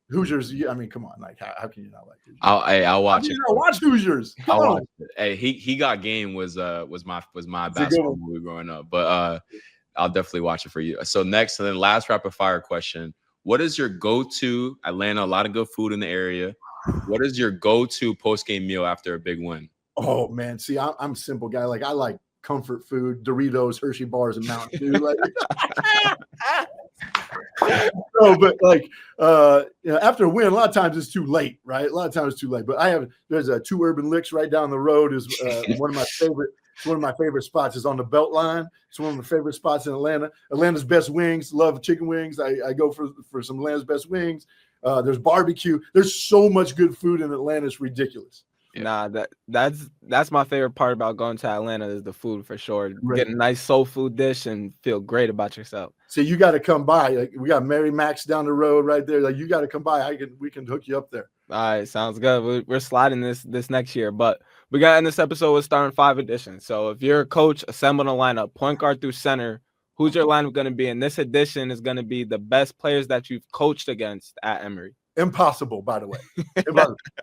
Speaker 1: Hoosiers. I mean, come on. How can you not like Hoosiers?
Speaker 3: I'll watch it.
Speaker 1: I'll watch Hoosiers.
Speaker 3: I'll watch it. Hey, he got game was my basketball movie growing up, but I'll definitely watch it for you. So next, and then last rapid fire question: what is your go-to? Atlanta, a lot of good food in the area. What is your go-to post-game meal after a big win?
Speaker 1: Oh man, see, I'm a simple guy. I like comfort food, Doritos, Hershey bars, and Mountain Dew. No, but like after a win, a lot of times it's too late, right? A lot of times it's too late. But there's a Two Urban Licks right down the road is one of my favorite. It's one of my favorite spots. Is on the Beltline. It's one of my favorite spots in Atlanta. Atlanta's best wings. Love chicken wings. I go for some Atlanta's best wings. There's barbecue. There's so much good food in Atlanta. It's ridiculous.
Speaker 4: Nah, that's my favorite part about going to Atlanta is the food for sure.
Speaker 1: Right.
Speaker 4: Get a nice soul food dish and feel great about yourself.
Speaker 1: So you got to come by. Like we got Mary Mac's down the road right there. Like you got to come by. We can hook you up there.
Speaker 4: All right, sounds good. We're sliding this next year, but we got in this episode with starting 5 edition. So if you're a coach, assemble a lineup, point guard through center. Who's your lineup going to be? And this edition is going to be the best players that you've coached against at Emory.
Speaker 1: Impossible, by the way.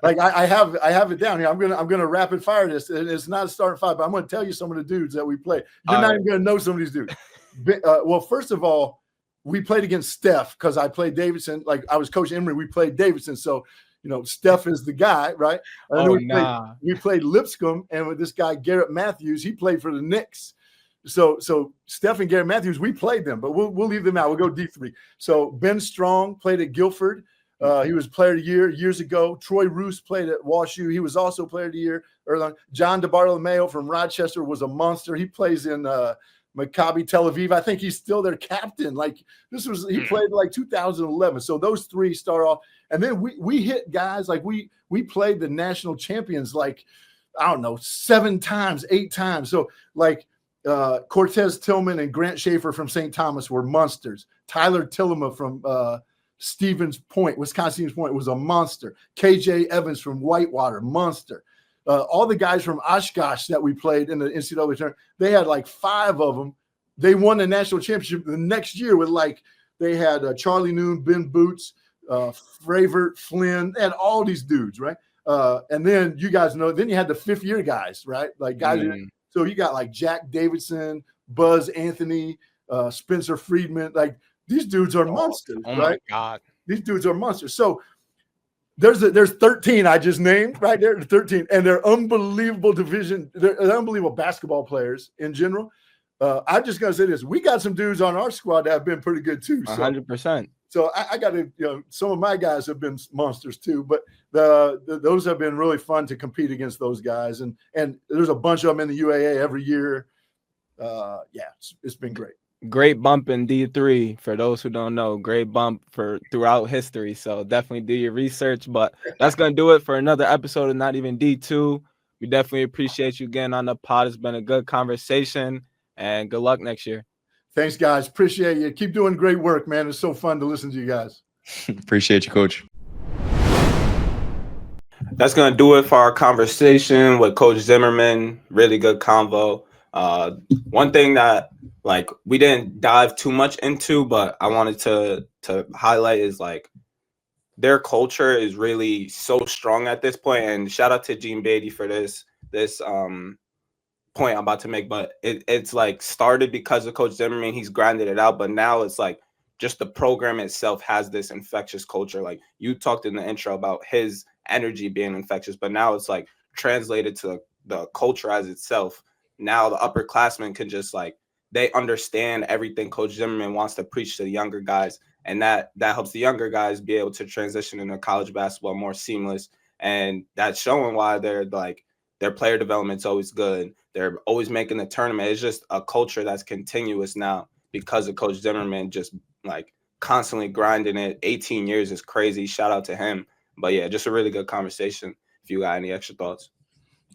Speaker 1: Like I have it down here. I'm gonna rapid fire this, and it's not a starting 5, but I'm gonna tell you some of the dudes that we play. You're not even gonna know some of these dudes. Well, first of all, we played against Steph because I played Davidson. Like I was coaching Emory, we played Davidson, so Steph is the guy, right? We played Lipscomb, and with this guy Garrett Matthews, he played for the Knicks. So Steph and Garrett Matthews, we played them, but we'll leave them out. We'll go D3. So Ben Strong played at Guilford. He was player of the year years ago. Troy Roos played at WashU. He was also player of the year early on. John DeBartolomeo from Rochester was a monster. He plays in Maccabi Tel Aviv. I think he's still their captain. Like he played like 2011. So those 3 start off. And then we hit guys like we played the national champions like, I don't know, 7 times, 8 times. So like Cortez Tillman and Grant Schaefer from St. Thomas were monsters. Tyler Tillema from Wisconsin Stevens Point was a monster. KJ Evans from Whitewater, monster. All the guys from Oshkosh that we played in the NCAA tournament, they had like 5 of them. They won the national championship the next year with they had Charlie Noon, Ben Boots, Fravert, Flynn, and all these dudes, right? And then you guys know, then you had the 5th year guys, right? Like guys. So you got like Jack Davidson, Buzz Anthony, Spencer Friedman. Like these dudes are monsters, right?
Speaker 4: My God.
Speaker 1: These dudes are monsters. So there's 13 I just named right there, 13, and they're unbelievable they're unbelievable basketball players in general. I'm just gonna say this: we got some dudes on our squad that have been pretty good too.
Speaker 4: 100%.
Speaker 1: So I got to, some of my guys have been monsters too, but those have been really fun to compete against those guys, and there's a bunch of them in the UAA every year. It's been great.
Speaker 4: Great bump in D3 for those who don't know. Great bump for throughout history. So definitely do your research. But that's gonna do it for another episode of Not Even D2. We definitely appreciate you again on the pod. It's been a good conversation, and good luck next year.
Speaker 1: Thanks, guys. Appreciate you. Keep doing great work, man. It's so fun to listen to you guys.
Speaker 3: Appreciate you, Coach.
Speaker 2: That's going to do it for our conversation with Coach Zimmerman. Really good convo. One thing that we didn't dive too much into, but I wanted to highlight is their culture is really so strong at this point. And shout out to Gene Beatty for this point I'm about to make. But it's started because of Coach Zimmerman. He's grinded it out, but now it's just the program itself has this infectious culture. Like you talked in the intro about his energy being infectious, but now it's translated to the culture as itself. Now the upperclassmen can just they understand everything Coach Zimmerman wants to preach to the younger guys, and that helps the younger guys be able to transition into college basketball more seamless. And that's showing why their player development's always good. They're always making the tournament. It's just a culture that's continuous now because of Coach Zimmerman just constantly grinding it. 18 years is crazy. Shout out to him. But yeah, just a really good conversation. If you got any extra thoughts.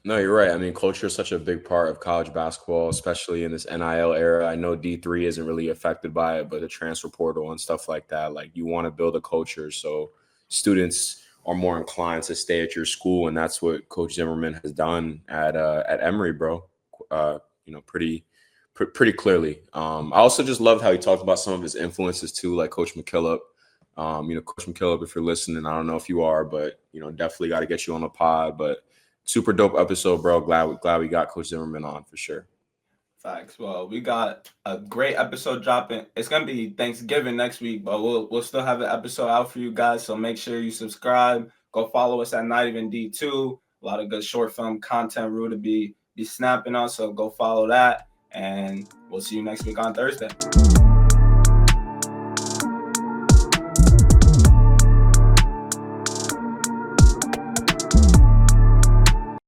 Speaker 3: No, you're right. I mean, culture is such a big part of college basketball, especially in this NIL era. I know D3 isn't really affected by it, but the transfer portal and stuff like that, you want to build a culture so students are more inclined to stay at your school, and that's what Coach Zimmerman has done at Emory, bro. Pretty clearly. I also just loved how he talked about some of his influences too, like Coach McKillop. Coach McKillop, if you're listening, I don't know if you are, but definitely got to get you on the pod. But super dope episode, bro. Glad we got Coach Zimmerman on for sure.
Speaker 2: Facts. Well, we got a great episode dropping. It's gonna be Thanksgiving next week, but we'll still have an episode out for you guys. So make sure you subscribe. Go follow us at Not Even D2. A lot of good short film content Rue to be snapping on. So go follow that, and we'll see you next week on Thursday.